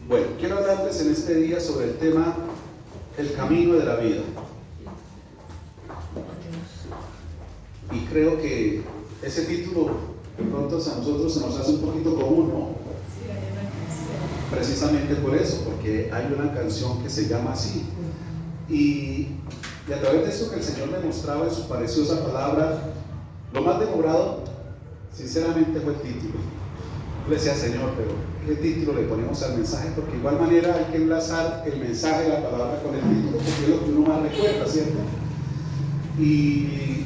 Bueno, quiero hablarles en este día sobre el tema el camino de la vida. Y creo que ese título de pronto a nosotros se nos hace un poquito común, ¿no? Precisamente por eso, porque hay una canción que se llama así. Y a través de esto que el Señor me mostraba en su preciosa palabra, lo más demorado, sinceramente, fue el título. Le decía, Señor, pero ¿qué título le ponemos al mensaje? Porque de igual manera hay que enlazar el mensaje de la palabra con el título, porque es lo que uno más recuerda, ¿cierto? Y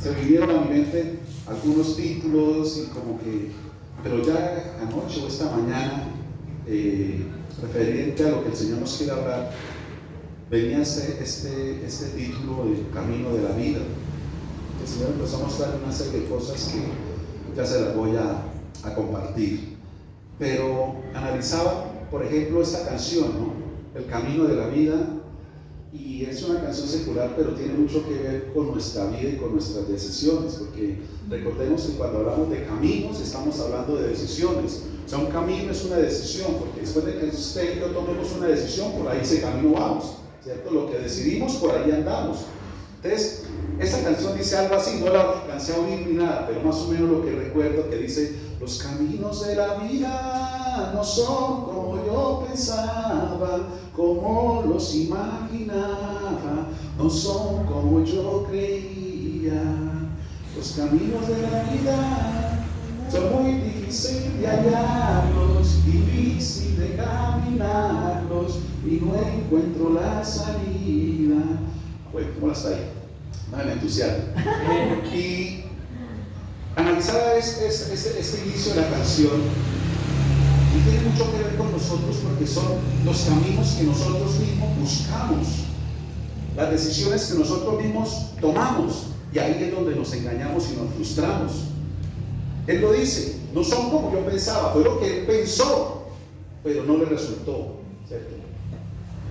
se vinieron a mi mente algunos títulos y como que, pero ya anoche o esta mañana, referente a lo que el Señor nos quiere hablar, venía este título del camino de la vida. El Señor empezó a mostrar una serie de cosas que ya se las voy a compartir. Pero analizaba, por ejemplo, esta canción, ¿no? El camino de la vida, y es una canción secular, pero tiene mucho que ver con nuestra vida y con nuestras decisiones, porque recordemos que cuando hablamos de caminos, estamos hablando de decisiones. O sea, un camino es una decisión, porque después de que usted y yo tomemos una decisión, por ahí ese camino vamos, ¿cierto? Lo que decidimos, por ahí andamos. Entonces, esta canción dice algo así, no la alcancé a oír ni nada, pero más o menos lo que recuerdo que dice: los caminos de la vida no son como yo pensaba, como los imaginaba, no son como yo creía. Los caminos de la vida son muy difíciles de hallarlos, difícil de caminarlos, y no encuentro la salida. Bueno, ¿cómo está ahí? No me entusiasmo. Y analizaba este inicio de la canción, y tiene mucho que ver con nosotros, porque son los caminos que nosotros mismos buscamos, las decisiones que nosotros mismos tomamos, y ahí es donde nos engañamos y nos frustramos. Él lo dice, no son como yo pensaba, fue lo que él pensó, pero no le resultó, ¿cierto?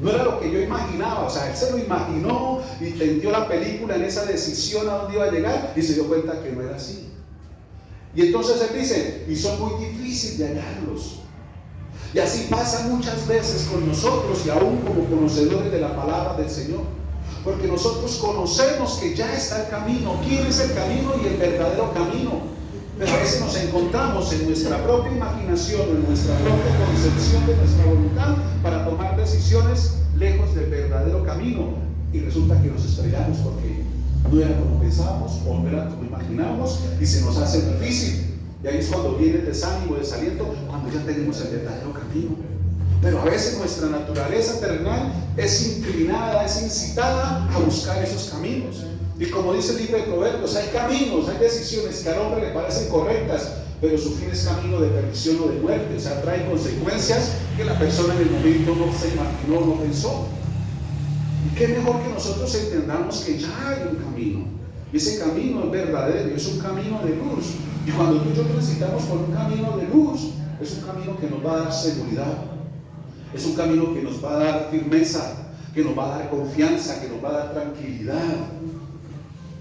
No era lo que yo imaginaba, o sea, él se lo imaginó y tendió la película en esa decisión a dónde iba a llegar, y se dio cuenta que no era así. Y entonces él dice, y son muy difíciles de hallarlos. Y así pasa muchas veces con nosotros, y aún como conocedores de la palabra del Señor, porque nosotros conocemos que ya está el camino, quién es el camino y el verdadero camino. Pero a veces nos encontramos en nuestra propia imaginación, en nuestra propia concepción de nuestra voluntad, para tomar decisiones lejos del verdadero camino, y resulta que nos estrellamos porque no era como pensábamos o no era como imaginábamos, y se nos hace difícil. Y ahí es cuando viene el desánimo, el desaliento, cuando ya tenemos el verdadero camino. Pero a veces nuestra naturaleza terrenal es inclinada, es incitada a buscar esos caminos. Y como dice el libro de Proverbios, hay caminos, hay decisiones que al hombre le parecen correctas, pero su fin es camino de perdición o de muerte. O sea, trae consecuencias que la persona en el momento no se imaginó, no pensó. Y qué mejor que nosotros entendamos que ya hay un camino. Y ese camino es verdadero, es un camino de luz. Y cuando tú y yo transitamos por un camino de luz, es un camino que nos va a dar seguridad. Es un camino que nos va a dar firmeza, que nos va a dar confianza, que nos va a dar tranquilidad.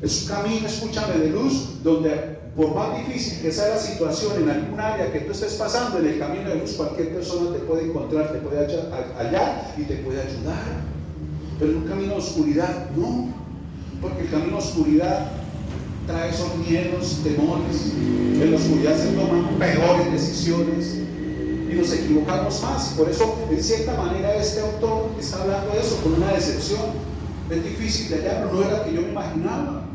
Es un camino, escúchame, de luz, donde por más difícil que sea la situación en algún área que tú estés pasando, en el camino de luz cualquier persona te puede encontrar, te puede hallar y te puede ayudar. Pero en un camino de oscuridad, no, porque el camino de oscuridad trae esos miedos, temores. En la oscuridad se toman peores decisiones y nos equivocamos más. Por eso, en cierta manera, este autor está hablando de eso con una decepción. Es difícil de hallarlo, no era lo que yo me imaginaba.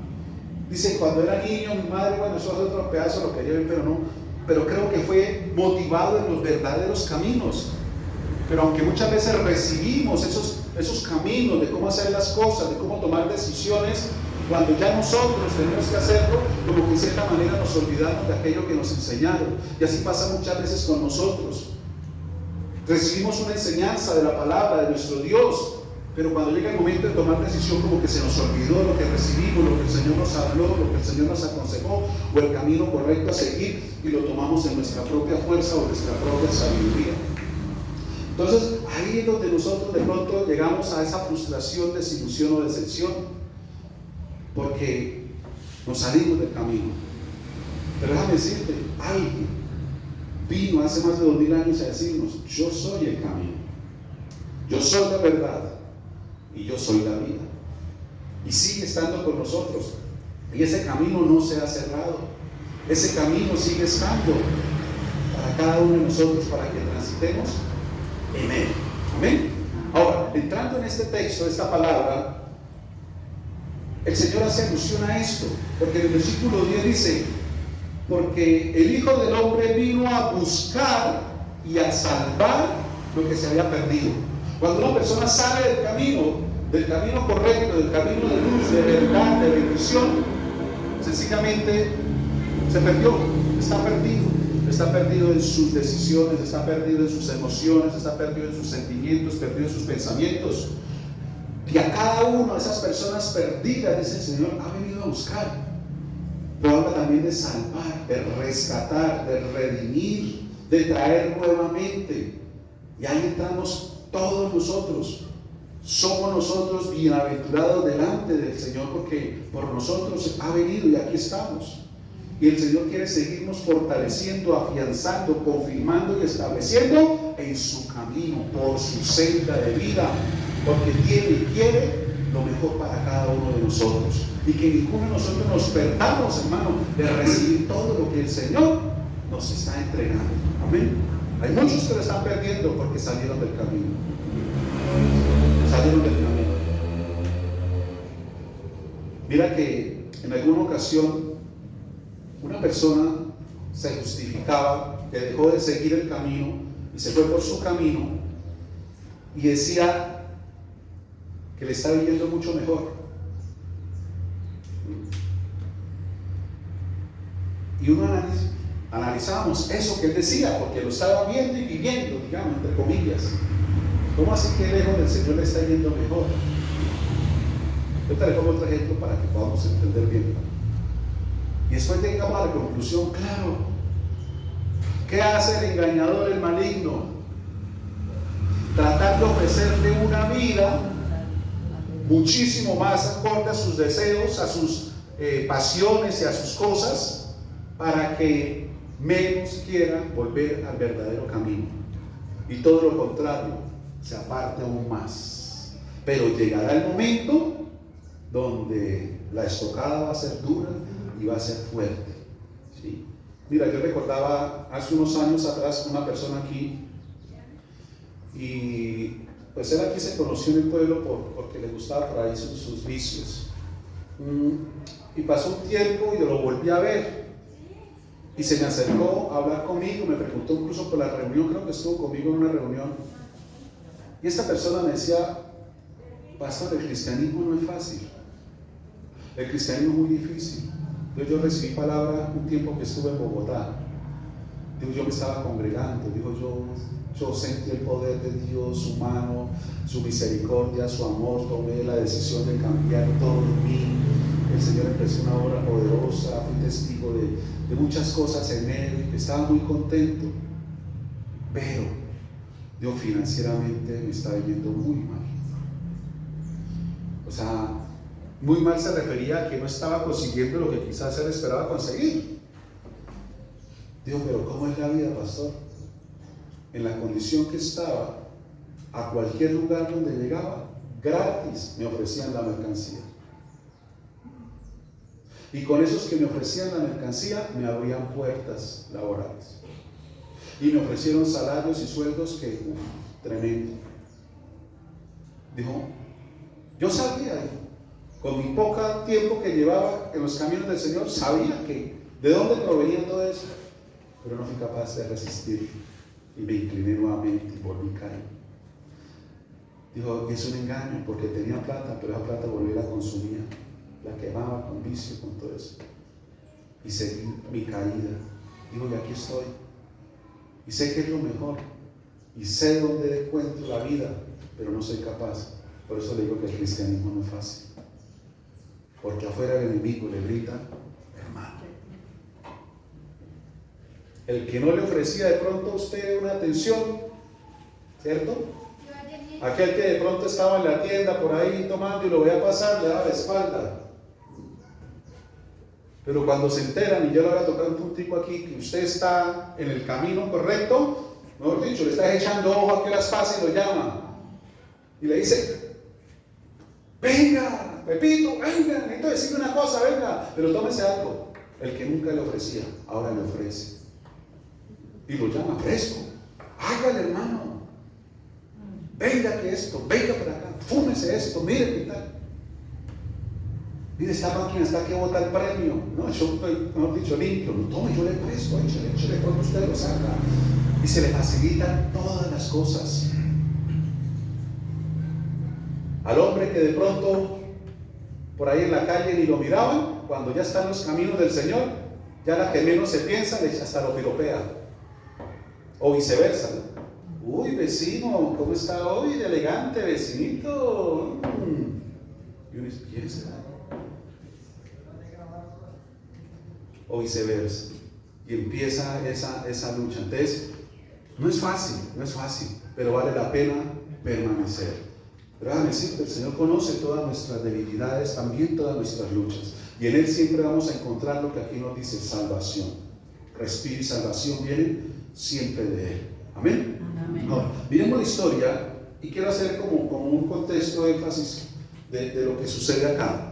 Dice, cuando era niño, mi madre, bueno, eso es otro pedazo lo que yo vi, pero no. Pero creo que fue motivado en los verdaderos caminos. Pero aunque muchas veces recibimos esos caminos de cómo hacer las cosas, de cómo tomar decisiones, cuando ya nosotros tenemos que hacerlo, como que en cierta manera nos olvidamos de aquello que nos enseñaron. Y así pasa muchas veces con nosotros. Recibimos una enseñanza de la palabra de nuestro Dios, pero cuando llega el momento de tomar decisión, como que se nos olvidó lo que recibimos, lo que el Señor nos habló, lo que el Señor nos aconsejó, o el camino correcto a seguir, y lo tomamos en nuestra propia fuerza o nuestra propia sabiduría. Entonces, ahí es donde nosotros de pronto llegamos a esa frustración, desilusión o decepción, porque nos salimos del camino. Pero déjame decirte, alguien vino hace más de 2000 años a decirnos: yo soy el camino, yo soy la verdad y yo soy la vida. Y sigue estando con nosotros. Y ese camino no se ha cerrado. Ese camino sigue estando para cada uno de nosotros, para que transitemos en él. Amén. Ahora, entrando en este texto, esta palabra, el Señor hace alusión a esto, porque en el versículo 10 dice: porque el Hijo del Hombre vino a buscar y a salvar lo que se había perdido. Cuando una persona sale del camino correcto, del camino de luz, de verdad, de bendición, sencillamente se perdió, está perdido en sus decisiones, está perdido en sus emociones, está perdido en sus sentimientos, perdido en sus pensamientos. Y a cada una de esas personas perdidas, dice el Señor, ha venido a buscar. Pero habla también de salvar, de rescatar, de redimir, de traer nuevamente. Y ahí entramos todos nosotros. Somos nosotros bienaventurados delante del Señor, porque por nosotros ha venido y aquí estamos. Y el Señor quiere seguirnos fortaleciendo, afianzando, confirmando y estableciendo en su camino, por su senda de vida, porque tiene y quiere lo mejor para cada uno de nosotros. Y que ninguno de nosotros nos perdamos, hermano, de recibir todo lo que el Señor nos está entregando. Amén. Hay muchos que lo están perdiendo porque salieron del camino. Salieron del camino. Mira que en alguna ocasión una persona se justificaba que dejó de seguir el camino y se fue por su camino y decía que le estaba yendo mucho mejor. Y uno analizábamos eso que él decía, porque lo estaba viendo y viviendo, digamos, entre comillas. ¿Cómo así que lejos del Señor le está yendo mejor? Yo te le pongo otro ejemplo para que podamos entender bien. Y después llegamos a la conclusión: claro, ¿qué hace el engañador, el maligno? Tratar de ofrecerle una vida muchísimo más acorde a sus deseos, a sus pasiones y a sus cosas, para que menos quiera volver al verdadero camino. Y todo lo contrario, se aparte aún más. Pero llegará el momento donde la estocada va a ser dura y va a ser fuerte. ¿Sí? Mira, yo recordaba hace unos años atrás una persona aquí, y pues él aquí se conoció en el pueblo porque le gustaba por ahí sus vicios. Y pasó un tiempo y yo lo volví a ver. Y se me acercó a hablar conmigo, me preguntó incluso por la reunión, creo que estuvo conmigo en una reunión. Y esta persona me decía: pastor, el cristianismo no es fácil. El cristianismo es muy difícil. Yo recibí palabra un tiempo que estuve en Bogotá. Yo me estaba congregando, yo sentí el poder de Dios, su mano, su misericordia, su amor. Tomé la decisión de cambiar todo en mí. El Señor empezó una obra poderosa, fui testigo de muchas cosas en Él, estaba muy contento. Pero yo financieramente me estaba yendo muy mal. O sea, muy mal se refería a que no estaba consiguiendo lo que quizás él esperaba conseguir. Digo, pero ¿cómo es la vida, pastor? En la condición que estaba, a cualquier lugar donde llegaba, gratis me ofrecían la mercancía. Y con esos que me ofrecían la mercancía, me abrían puertas laborales. Y me ofrecieron salarios y sueldos que, tremendo. Dijo, yo sabía, con mi poco tiempo que llevaba en los caminos del Señor, sabía que de dónde provenía todo eso, pero no fui capaz de resistir y me incliné nuevamente y volví a caer. Dijo, es un engaño porque tenía plata, pero esa plata volví a la consumía, la quemaba con vicio, con todo eso, y seguí mi caída. Digo, y aquí estoy, y sé que es lo mejor, y sé dónde encuentro la vida, pero no soy capaz. Por eso le digo que el cristianismo no es fácil, porque afuera el enemigo le grita, hermano. El que no le ofrecía de pronto a usted una atención, ¿cierto? Aquel que de pronto estaba en la tienda por ahí tomando y lo veía pasar, le daba la espalda. Pero cuando se enteran, y yo le voy a tocar un puntico aquí, que usted está en el camino correcto, mejor dicho, le está echando ojo a que las pase y lo llama. Y le dice, venga, Pepito, venga, necesito decirle una cosa, venga, pero tómese algo. El que nunca le ofrecía, ahora le ofrece. Y lo llama fresco. Hágale, hermano. Venga que esto, venga para acá, fúmese esto, mire qué tal. Mire, esta máquina está que bota el premio. No, yo estoy, mejor dicho, limpio. No, tome, yo le presto, échale, cuando usted lo saca. Y se le facilitan todas las cosas. Al hombre que de pronto por ahí en la calle ni lo miraban, cuando ya está en los caminos del Señor, ya la que menos se piensa, hasta lo piropea. O viceversa. Uy, vecino, ¿cómo está hoy? De elegante, vecinito. Y uno dice, ¿quién será? O viceversa. Y empieza esa lucha. Entonces, no es fácil, pero vale la pena permanecer. Pero déjame decirte, el Señor conoce todas nuestras debilidades, también todas nuestras luchas. Y en Él siempre vamos a encontrar lo que aquí nos dice, salvación. Respiro y salvación vienen siempre de Él. Amén. Amén. Ahora, miremos la historia y quiero hacer como un contexto de énfasis de lo que sucede acá.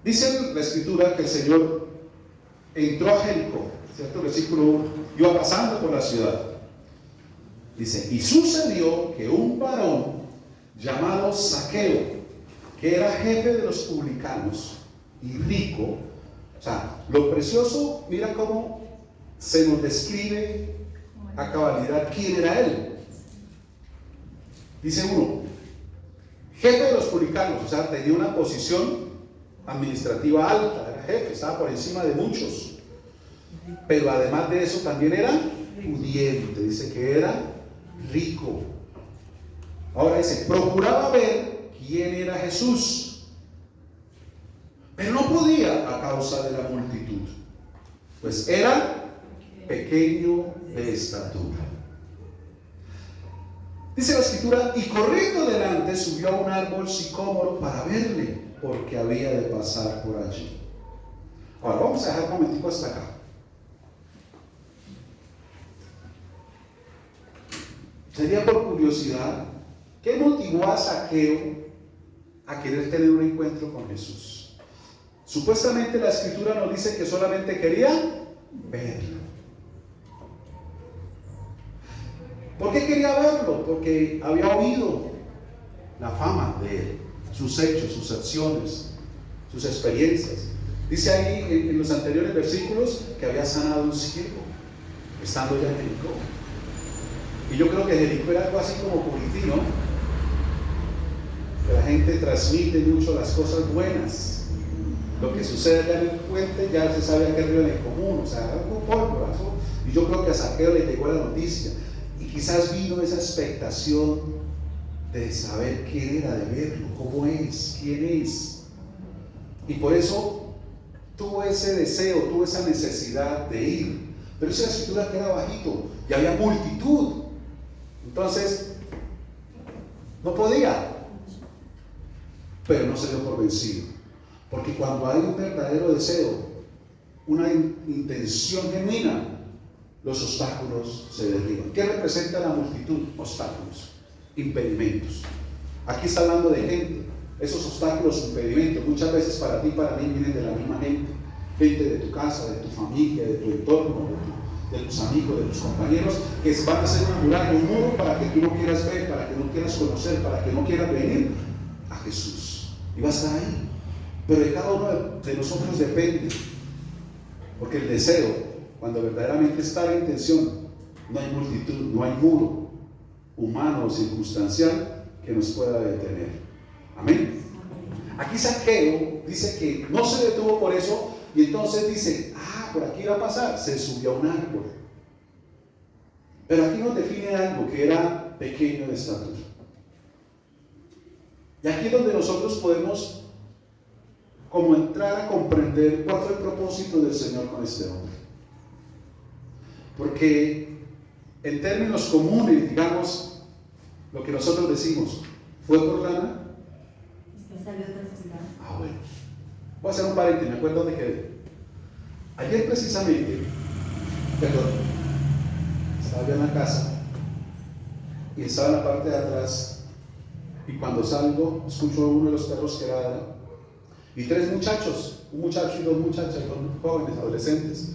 Dice la Escritura que el Señor entró a Jericó, ¿cierto? Versículo 1, iba pasando por la ciudad. Dice, y sucedió que un varón llamado Zaqueo, que era jefe de los publicanos y rico, o sea, lo precioso, mira cómo se nos describe a cabalidad quién era él. Dice uno, jefe de los publicanos, o sea, tenía una posición administrativa alta, era jefe, estaba por encima de muchos, pero además de eso también era pudiente, dice que era rico. Ahora dice, procuraba ver quién era Jesús, pero no podía a causa de la multitud, pues era pequeño de estatura. Dice la Escritura, y corriendo delante subió a un árbol sicómoro para verle, porque había de pasar por allí. Ahora vamos a dejar un momentico hasta acá. Sería por curiosidad, ¿qué motivó a Zaqueo a querer tener un encuentro con Jesús? Supuestamente la Escritura nos dice que solamente quería verlo. ¿Por qué quería verlo? Porque había oído la fama de él, sus hechos, sus acciones, sus experiencias. Dice ahí en los anteriores versículos que había sanado a un ciego, estando ya en Jericó. Y yo creo que Jericó era algo así como Curití, ¿no? Que la gente transmite mucho las cosas buenas. Lo que sucede allá en el puente ya se sabe a qué río en el común, o sea, algo polvo, ¿no? Y yo creo que a Zaqueo le llegó la noticia. Y quizás vino esa expectación de saber quién era, de verlo, cómo es, quién es. Y por eso tuvo ese deseo, tuvo esa necesidad de ir. Pero esa escritura que era bajito y había multitud. Entonces, no podía. Pero no se dio por vencido. Porque cuando hay un verdadero deseo, una intención genuina, los obstáculos se derriban. ¿Qué representa la multitud? Obstáculos, impedimentos. Aquí está hablando de gente. Esos obstáculos, impedimentos, muchas veces para ti y para mí vienen de la misma gente. Gente de tu casa, de tu familia, de tu entorno, de tus amigos, de tus compañeros, que van a hacer una muralla, un muro para que tú no quieras ver, para que no quieras conocer, para que no quieras venir a Jesús. Y va a estar ahí. Pero de cada uno de nosotros depende. Porque el deseo, cuando verdaderamente está la intención, no hay multitud, no hay muro humano o circunstancial que nos pueda detener. Amén. Aquí Zaqueo dice que no se detuvo por eso y entonces dice, por aquí va a pasar, se subió a un árbol. Pero aquí nos define algo, que era pequeño de estatura. Y aquí es donde nosotros podemos como entrar a comprender cuál fue el propósito del Señor con este hombre. Porque en términos comunes, digamos, lo que nosotros decimos, ¿fue por lana? Salió de necesidad. Bueno. Voy a hacer un paréntesis, me acuerdo dónde quedé. Ayer precisamente, perdón, estaba yo en la casa y estaba en la parte de atrás, y cuando salgo escucho a uno de los perros que ladra y tres muchachos, un muchacho y dos muchachas, dos jóvenes, adolescentes,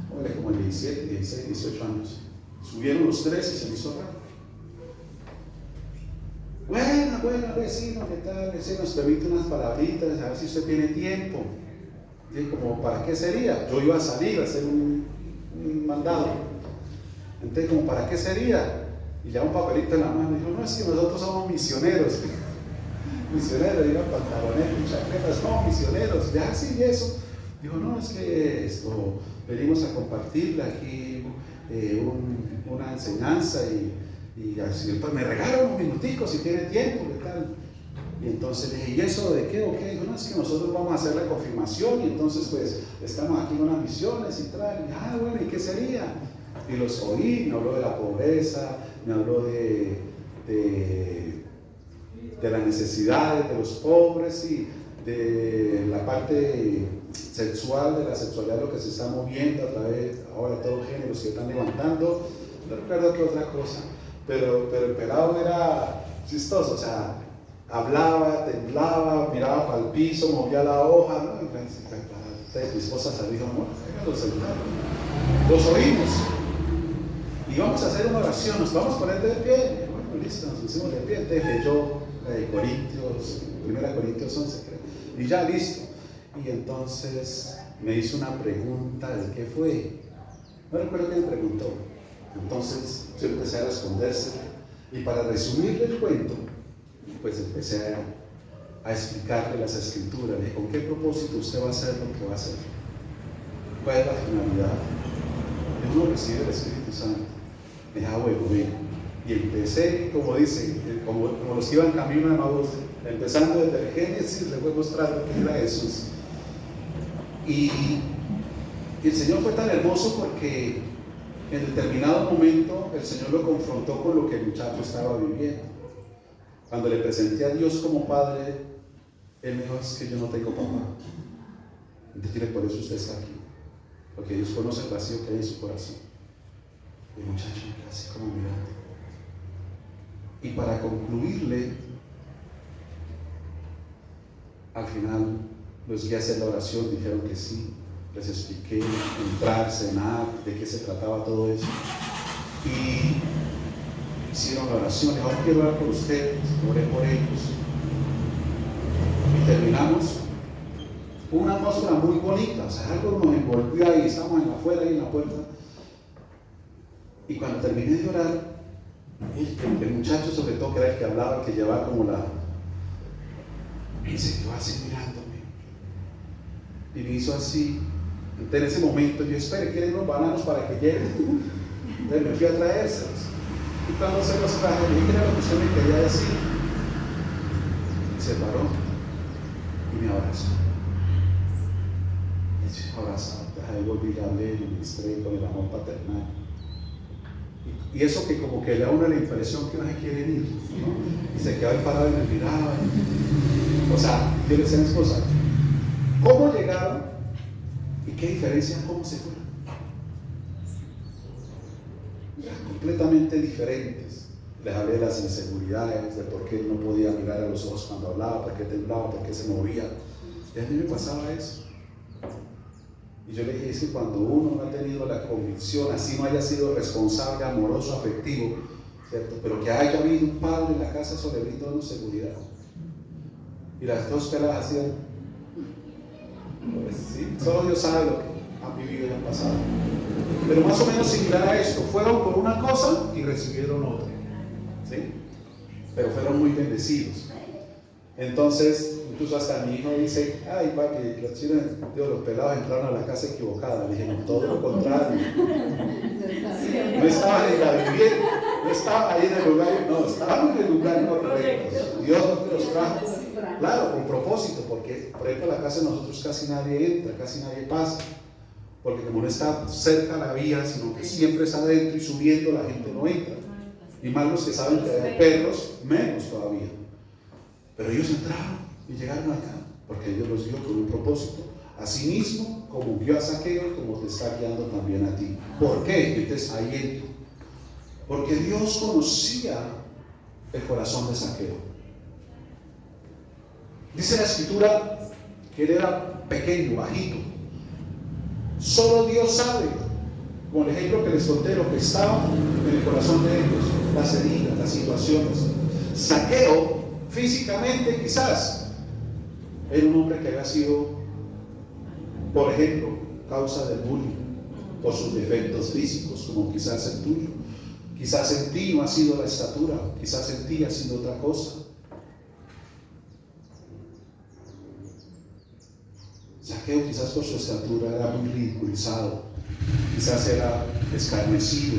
jóvenes como de 17, 16, 18 años. Subieron los tres y se me hizo raro. Buena, vecino, ¿qué tal? Vecino, nos permite unas palabritas, a ver si usted tiene tiempo. Y como, ¿para qué sería? Yo iba a salir a hacer un mandado. Entonces, como, ¿para qué sería? Y ya un papelito en la mano, dijo, no, es que nosotros somos misioneros. Misioneros, iban pantalones y chaquetas, no, misioneros, ya sí, y eso. Dijo, no, es que esto, venimos a compartirle aquí una enseñanza y así, pues me regalan unos minuticos si tiene tiempo, ¿qué tal? Y entonces le dije, ¿y eso de qué o qué? Dijo, no, es que nosotros vamos a hacer la confirmación y entonces pues estamos aquí en unas misiones y tal. Y, bueno, ¿y qué sería? Y los oí, me habló de la pobreza, me habló de las necesidades de los pobres y de la parte sexual, de la sexualidad, lo que se está moviendo a través ahora de todos los géneros que están levantando. No recuerdo qué otra cosa, pero el pelado era chistoso, o sea, hablaba, temblaba, miraba para el piso, movía la hoja, ¿no? Y mi esposa se dijo, no, los celulares. Los oímos y vamos a hacer una oración, nos vamos a poner de pie. Bueno, listo, nos pusimos de pie. Entonces leyó Corintios, 1 Corintios 11, creo, y ya listo. Y entonces me hizo una pregunta de qué fue. No recuerdo qué me preguntó. Entonces yo empecé a responderse y para resumirle el cuento, pues empecé a explicarle las escrituras. Le dije, ¿con qué propósito usted va a hacer lo que va a hacer? ¿Cuál es la finalidad? Uno recibe el Espíritu Santo. Me dije, bueno, bien. Y empecé, como dicen, como los que iban camino de Emaús, empezando desde el Génesis, le voy mostrando que era Jesús. Y el Señor fue tan hermoso porque en determinado momento el Señor lo confrontó con lo que el muchacho estaba viviendo. Cuando le presenté a Dios como Padre, Él me dijo, es que yo no tengo papá. Entonces, por eso usted está aquí, porque Dios conoce el vacío que hay en su corazón. Y el muchacho me quedó así como mirando. Y para concluirle, al final los guié a hacer la oración, dijeron que sí. Les expliqué, entrar, cenar, de qué se trataba todo eso. Y hicieron la oración, ahora quiero orar por ustedes, oré por ellos. Y terminamos una atmósfera muy bonita, o sea, algo nos envolvió ahí, estábamos afuera, ahí en la puerta. Y cuando terminé de orar, el muchacho, sobre todo, que era el que hablaba, el que llevaba como y se quedó así mirándome. Y me hizo así. Entonces, en ese momento, yo esperé, ¿quieren unos bananos para que lleguen? Entonces me fui a traérselos. Y cuando se los traje, le dije, ¿qué era lo que usted me quería decir? Y se paró y me abrazó. Y yo abrazado, ahí volví a hablar y ministré con el amor paternal. Y eso que como que le da a uno la impresión que no se quiere ir, ¿no? Y se quedó ahí parado y me miraba. O sea, yo le decía a mi esposa, ¿cómo llegaron? ¿Y qué diferencia cómo se fueron? Completamente diferentes. Les hablé de las inseguridades, de por qué no podía mirar a los ojos cuando hablaba, por qué temblaba, por qué se movía. Y a mí me pasaba eso. Y yo le dije, es que cuando uno no ha tenido la convicción, así no haya sido responsable, amoroso, afectivo, ¿cierto? Pero que haya habido un padre en la casa, eso le brindó seguridad. Y las dos peladas hacían, pues sí, solo Dios sabe lo que han vivido y han pasado. Pero más o menos similar a esto, fueron por una cosa y recibieron otra, ¿sí? Pero fueron muy bendecidos. Entonces, incluso hasta mi hijo dice, ay papi, los pelados entraron a la casa equivocada. Le dije, no, todo lo contrario. No estaban en la vivienda, no estaban ahí en el lugar, no, estaban en el lugar correcto. Dios los trajo, claro, con propósito, porque por ejemplo en la casa de nosotros casi nadie entra, casi nadie pasa. Porque como no está cerca la vía, sino que siempre está adentro y subiendo, la gente no entra. Y más los que saben que hay perros, menos todavía. Pero ellos entraron y llegaron allá. porque Dios los guió con un propósito. Asimismo, como guió a Zaqueo, como te está guiando también a ti. ¿Por qué? Entonces ahí entro. Porque Dios conocía el corazón de Zaqueo. Dice la Escritura que él era pequeño, bajito. Solo Dios sabe, como el ejemplo que les conté, lo que estaba en el corazón de ellos, las heridas, las situaciones. Zaqueo, físicamente quizás, era un hombre que había sido, por ejemplo, causa del bullying, por sus defectos físicos, como quizás el tuyo. Quizás en ti no ha sido la estatura, quizás en ti ha sido otra cosa. Zaqueo quizás por su estatura era muy ridiculizado, quizás era escarnecido,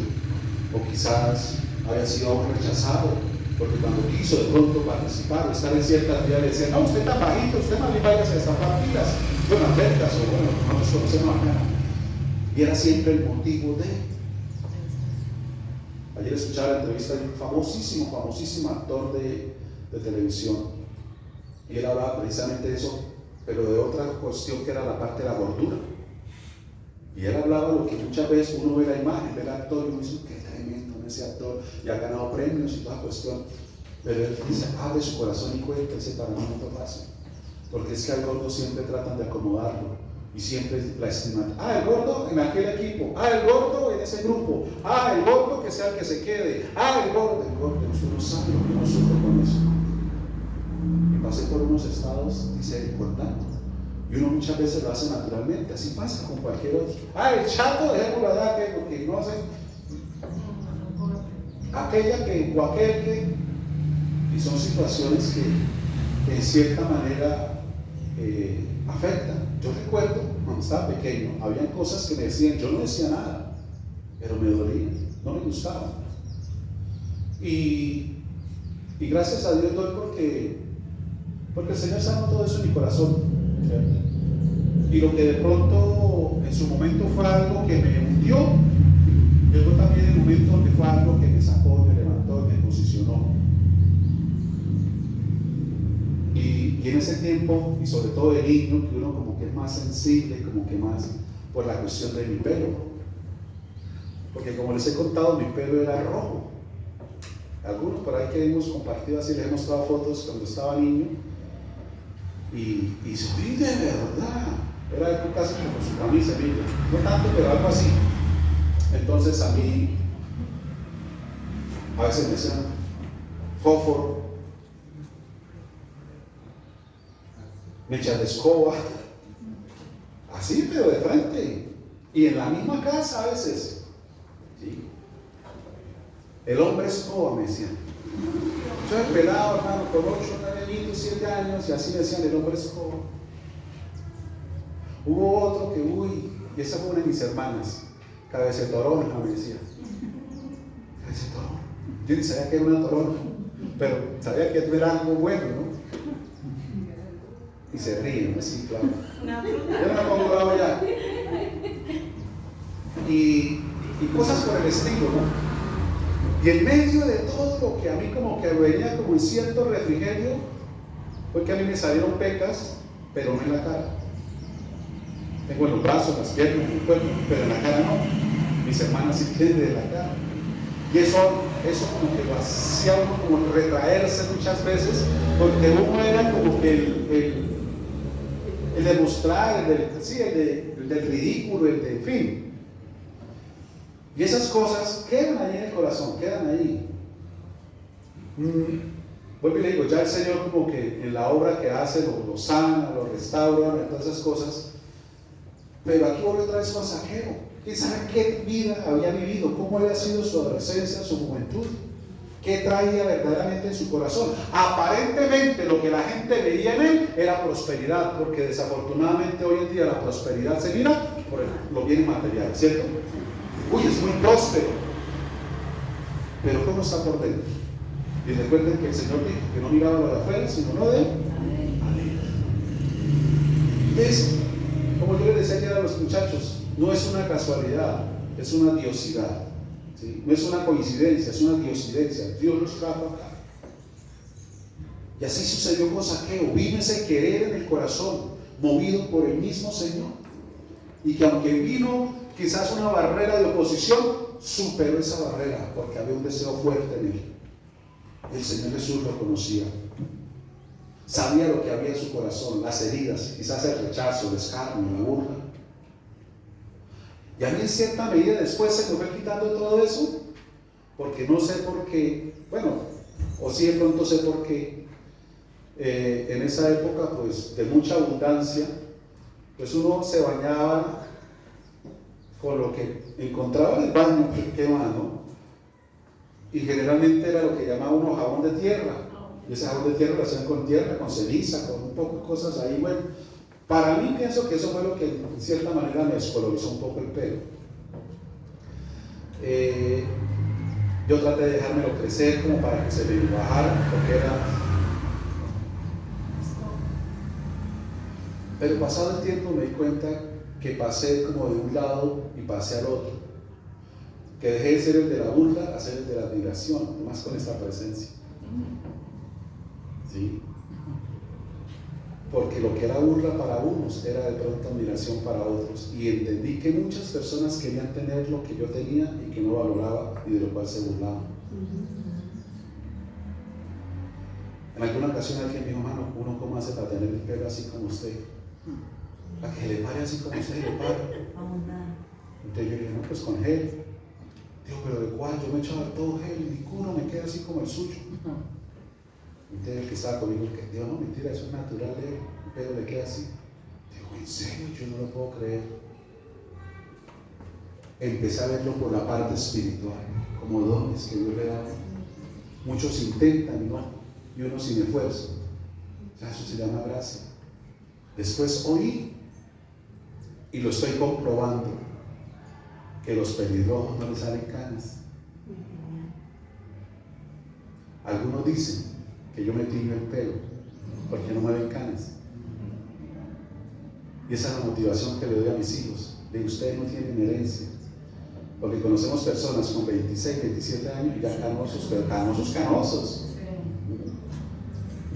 o quizás había sido aún rechazado, porque cuando quiso de pronto participar o estar en ciertas actividades le decían: no, usted está bajito, usted más bien vaya a destapar pilas, bueno, albercas, o bueno, no nos conocemos acá. Y era siempre el motivo de. Ayer escuchaba la entrevista de un famosísimo actor de televisión, y él hablaba precisamente de eso, pero de otra cuestión que era la parte de la gordura. Y él hablaba lo que muchas veces uno ve la imagen, ve el actor y uno dice: qué tremendo ese actor, y ha ganado premios y toda cuestión. Pero él dice: abre su corazón y cuéntese, para mí no es fácil, porque es que al gordo siempre tratan de acomodarlo y siempre la estiman. El gordo en aquel equipo, el gordo en ese grupo, el gordo que sea el que se quede, el gordo. Usted no sabe lo que uno sufre con eso. Y pasé por unos estados, dice, importantes. Y uno muchas veces lo hace naturalmente, así pasa con cualquier otro. El chato, dejémoslo allá, que porque no hace. Aquella que, o aquel que. Y son situaciones que en cierta manera afectan. Yo recuerdo cuando estaba pequeño, habían cosas que me decían, yo no decía nada, pero me dolían, no me gustaban. Y gracias a Dios doy porque el Señor sanó todo eso en mi corazón, ¿cierto? Y lo que de pronto en su momento fue algo que me hundió, llegó también el momento donde fue algo que me sacó, me levantó, me posicionó. Y en ese tiempo, y sobre todo de niño, que uno como que es más sensible, como que más por la cuestión de mi pelo, porque como les he contado, mi pelo era rojo. Algunos por ahí que hemos compartido así, les he mostrado fotos cuando estaba niño, y soy de verdad, era casi como su camisa, no tanto, pero algo así. Entonces a mí a veces me decían fósforo, mechas de escoba, así, pero de frente, y en la misma casa a veces, ¿sí? El hombre escoba, me decían. Yo he pelado, hermano, con 8, 9 añitos, 7 años, y así me decían el hombre escoba. Hubo otro que, y esa fue una de mis hermanas, cabecetorona, me decía. Cabecetorona. Yo ni sabía que era una torona, pero sabía que era algo bueno, ¿no? Y se ríen, así, claro. Yo no me pongo bravo ya. Y cosas por el estilo, ¿no? Y en medio de todo lo que a mí como que venía como en cierto refrigerio, fue que a mí me salieron pecas, pero no en la cara. Tengo en los brazos, las piernas, en el cuerpo, pero en la cara no. Mis hermanas sí tienen de la cara. Y eso como que lo hacía uno como retraerse muchas veces, porque uno era como que el demostrar, el del ridículo, el de, en fin. Y esas cosas quedan ahí en el corazón, quedan ahí. Vuelvo y le digo, ya el Señor como que en la obra que hace lo sana, lo restaura, todas esas cosas. Pero aquí vuelve otra vez con Zaqueo. ¿Quién sabe qué vida había vivido? ¿Cómo había sido su adolescencia, su juventud? ¿Qué traía verdaderamente en su corazón? Aparentemente lo que la gente veía en él era prosperidad, porque desafortunadamente hoy en día la prosperidad se mira por los bienes materiales, ¿cierto? Es muy próspero, pero ¿cómo está por dentro? Y recuerden que el Señor dijo que no miraba lo de afuera, sino lo de adentro. Es, como yo les decía ayer a los muchachos, no es una casualidad, es una diosidad, ¿sí? No es una coincidencia, es una diosidencia. Dios los trajo acá. Y así sucedió con Zaqueo. Vino ese querer en el corazón, movido por el mismo Señor. Y que aunque vino quizás una barrera de oposición, superó esa barrera porque había un deseo fuerte en él. El Señor Jesús lo conocía. Sabía lo que había en su corazón, las heridas, quizás el rechazo, el escarnio, la burla. Y a mí en cierta medida después se me fue quitando todo eso, porque no sé por qué, bueno, o sí de pronto sé por qué, en esa época pues de mucha abundancia, pues uno se bañaba con lo que encontraba en el baño, ¿qué más, no? Y generalmente era lo que llamaba uno jabón de tierra, y ese jabón de tierra lo hacían con tierra, con ceniza, con un poco de cosas ahí. Bueno, para mí pienso que eso fue lo que en cierta manera me descolorizó un poco el pelo. Yo traté de dejármelo crecer como para que se me bajara, porque era... Pero pasado el tiempo me di cuenta que pasé como de un lado y pasé al otro, que dejé de ser el de la burla a ser el de la admiración, más con esta presencia. ¿Sí? Porque lo que era burla para unos era de pronto admiración para otros, y entendí que muchas personas querían tener lo que yo tenía y que no valoraba y de lo cual se burlaban. En alguna ocasión alguien me dijo: mano, ¿uno cómo hace para tener el pelo así como usted? Para que le pare así como usted le para. Entonces yo dije: no, pues con gel. Digo: pero ¿de cuál? Yo me echaba todo gel y mi culo me queda así como el suyo. Entonces el que estaba conmigo dijo: no, mentira, eso es natural, el pelo le queda así. Digo: ¿en serio? Yo no lo puedo creer. Empecé a verlo por la parte espiritual, como dones que Dios le da. Muchos intentan, ¿no? Y uno sin esfuerzo. O sea, eso se llama gracia. Después oí, y lo estoy comprobando, que los pelirrojos no les salen canas. Algunos dicen que yo me tiño el pelo porque no me ven canas, y esa es la motivación que le doy a mis hijos: de ustedes no tienen herencia, porque conocemos personas con 26, 27 años y ya canosos, pero canosos.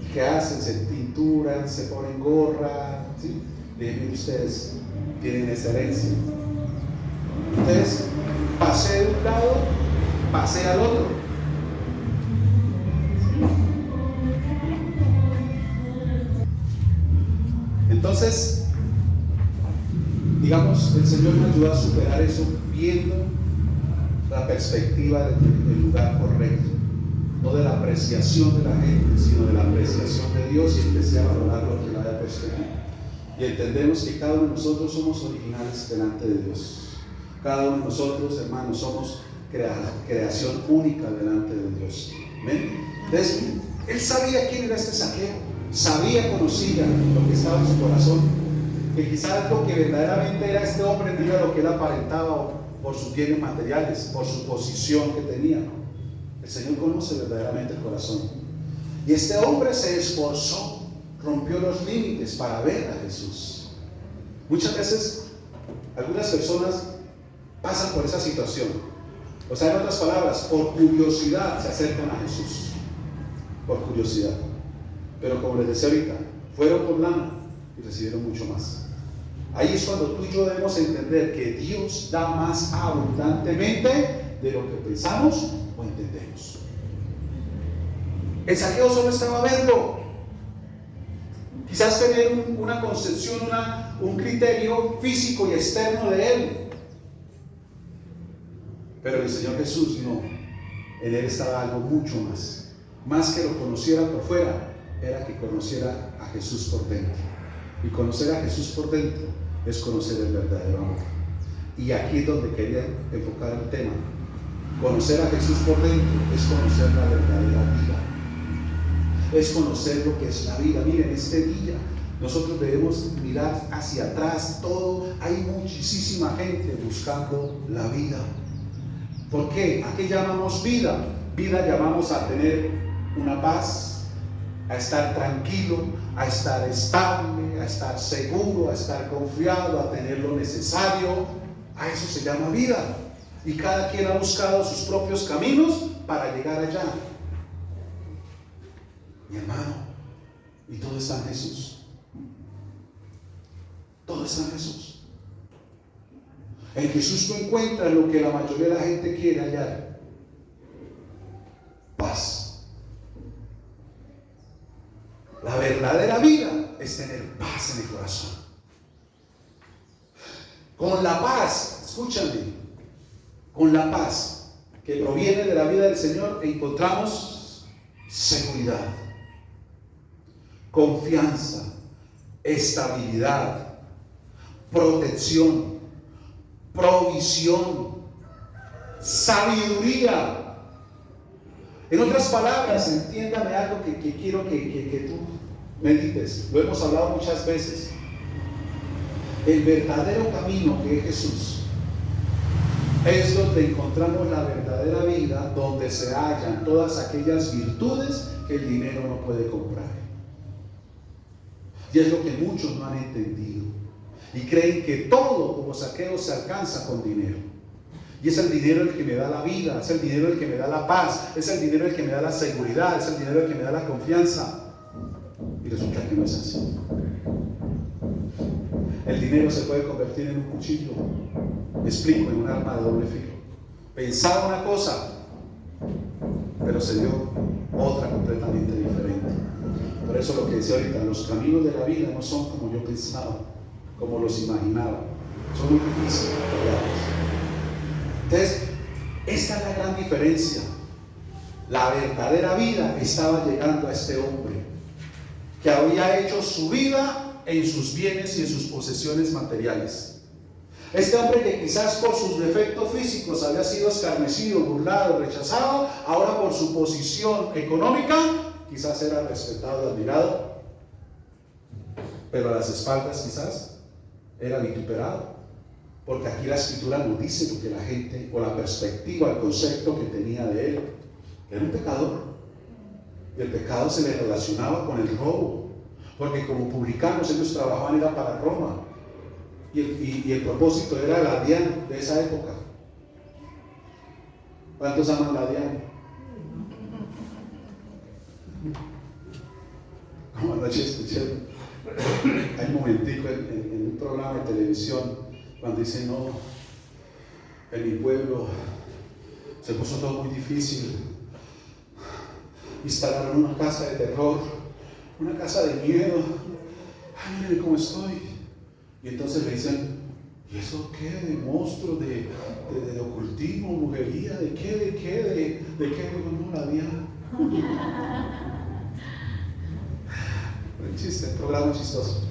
¿Y qué hacen? Se tinturan, se ponen gorra, ¿sí? Miren, ustedes tienen esa herencia. Entonces pasé de un lado, pasé al otro. Entonces, digamos, el Señor me ayudó a superar eso viendo la perspectiva del lugar correcto, no de la apreciación de la gente, sino de la apreciación de Dios, y empecé a valorar lo que Él había puesto en mí. Y entendemos que cada uno de nosotros somos originales delante de Dios. Cada uno de nosotros, hermanos, somos creación única delante de Dios. ¿Ven? Entonces, Él sabía quién era este Zaqueo, conocía lo que estaba en su corazón, que quizás lo que verdaderamente era este hombre no era lo que él aparentaba por sus bienes materiales, por su posición que tenía, ¿no? El Señor conoce verdaderamente el corazón. Y este hombre se esforzó, rompió los límites para ver a Jesús. Muchas veces algunas personas pasan por esa situación, o sea, en otras palabras, por curiosidad se acercan a Jesús, por curiosidad. Pero como les decía ahorita, fueron por lana y recibieron mucho más. Ahí es cuando tú y yo debemos entender que Dios da más abundantemente de lo que pensamos o entendemos. El Zaqueo solo estaba a verlo, quizás tener una concepción, un criterio físico y externo de él, pero el Señor Jesús no. En él estaba algo mucho más que lo conociera por fuera, era que conociera a Jesús por dentro. Y conocer a Jesús por dentro es conocer el verdadero amor. Y aquí es donde quería enfocar el tema. Conocer a Jesús por dentro es conocer la verdadera vida, es conocer lo que es la vida. Miren, este día nosotros debemos mirar hacia atrás. Hay muchísima gente buscando la vida. ¿Por qué? ¿A qué llamamos vida? Vida llamamos a tener una paz, a estar tranquilo, a estar estable, a estar seguro, a estar confiado, a tener lo necesario. A eso se llama vida. Y cada quien ha buscado sus propios caminos para llegar allá. Mi hermano, Y todo está en Jesús. Todo está en Jesús. En Jesús tú encuentras lo que la mayoría de la gente quiere hallar: paz. La verdadera vida es tener paz en el corazón. Con la paz, escúchame, con la paz que proviene de la vida del Señor encontramos seguridad, confianza, estabilidad, protección, provisión, sabiduría. En otras palabras, entiéndame algo que quiero que tú medites. Lo hemos hablado muchas veces. El verdadero camino, que es Jesús, es donde encontramos la verdadera vida, donde se hallan todas aquellas virtudes que el dinero no puede comprar. Y es lo que muchos no han entendido y creen que todo, como Zaqueo, se alcanza con dinero. Y es el dinero el que me da la vida, es el dinero el que me da la paz, es el dinero el que me da la seguridad, es el dinero el que me da la confianza. Y resulta que no es así. El dinero se puede convertir en un cuchillo, me explico, en un arma de doble filo. Pensaba una cosa, pero se dio otra completamente diferente. Por eso lo que decía ahorita, los caminos de la vida no son como yo pensaba, como los imaginaba. Son muy difíciles de hallarlos. Entonces, esta es la gran diferencia. La verdadera vida estaba llegando a este hombre que había hecho su vida en sus bienes y en sus posesiones materiales. Este hombre que quizás por sus defectos físicos había sido escarnecido, burlado, rechazado, ahora por su posición económica quizás era respetado y admirado, pero a las espaldas quizás era vituperado. Porque aquí la escritura nos dice lo que la gente, o la perspectiva, el concepto que tenía de él. Era un pecador. Y el pecado se le relacionaba con el robo. Porque como publicanos ellos trabajaban era para Roma. Y el propósito era la DIAN de esa época. ¿Cuántos aman la DIAN? Como anoche escuché, hay un momentico en un programa de televisión, cuando dicen, no, en mi pueblo se puso todo muy difícil, instalaron una casa de terror, una casa de miedo, ay, miren cómo estoy. Y entonces le dicen, ¿y eso qué? ¿De monstruos, de ocultismo, brujería? ¿De qué? ¿De qué? No, la DIAN. Un chiste, un programa chistoso.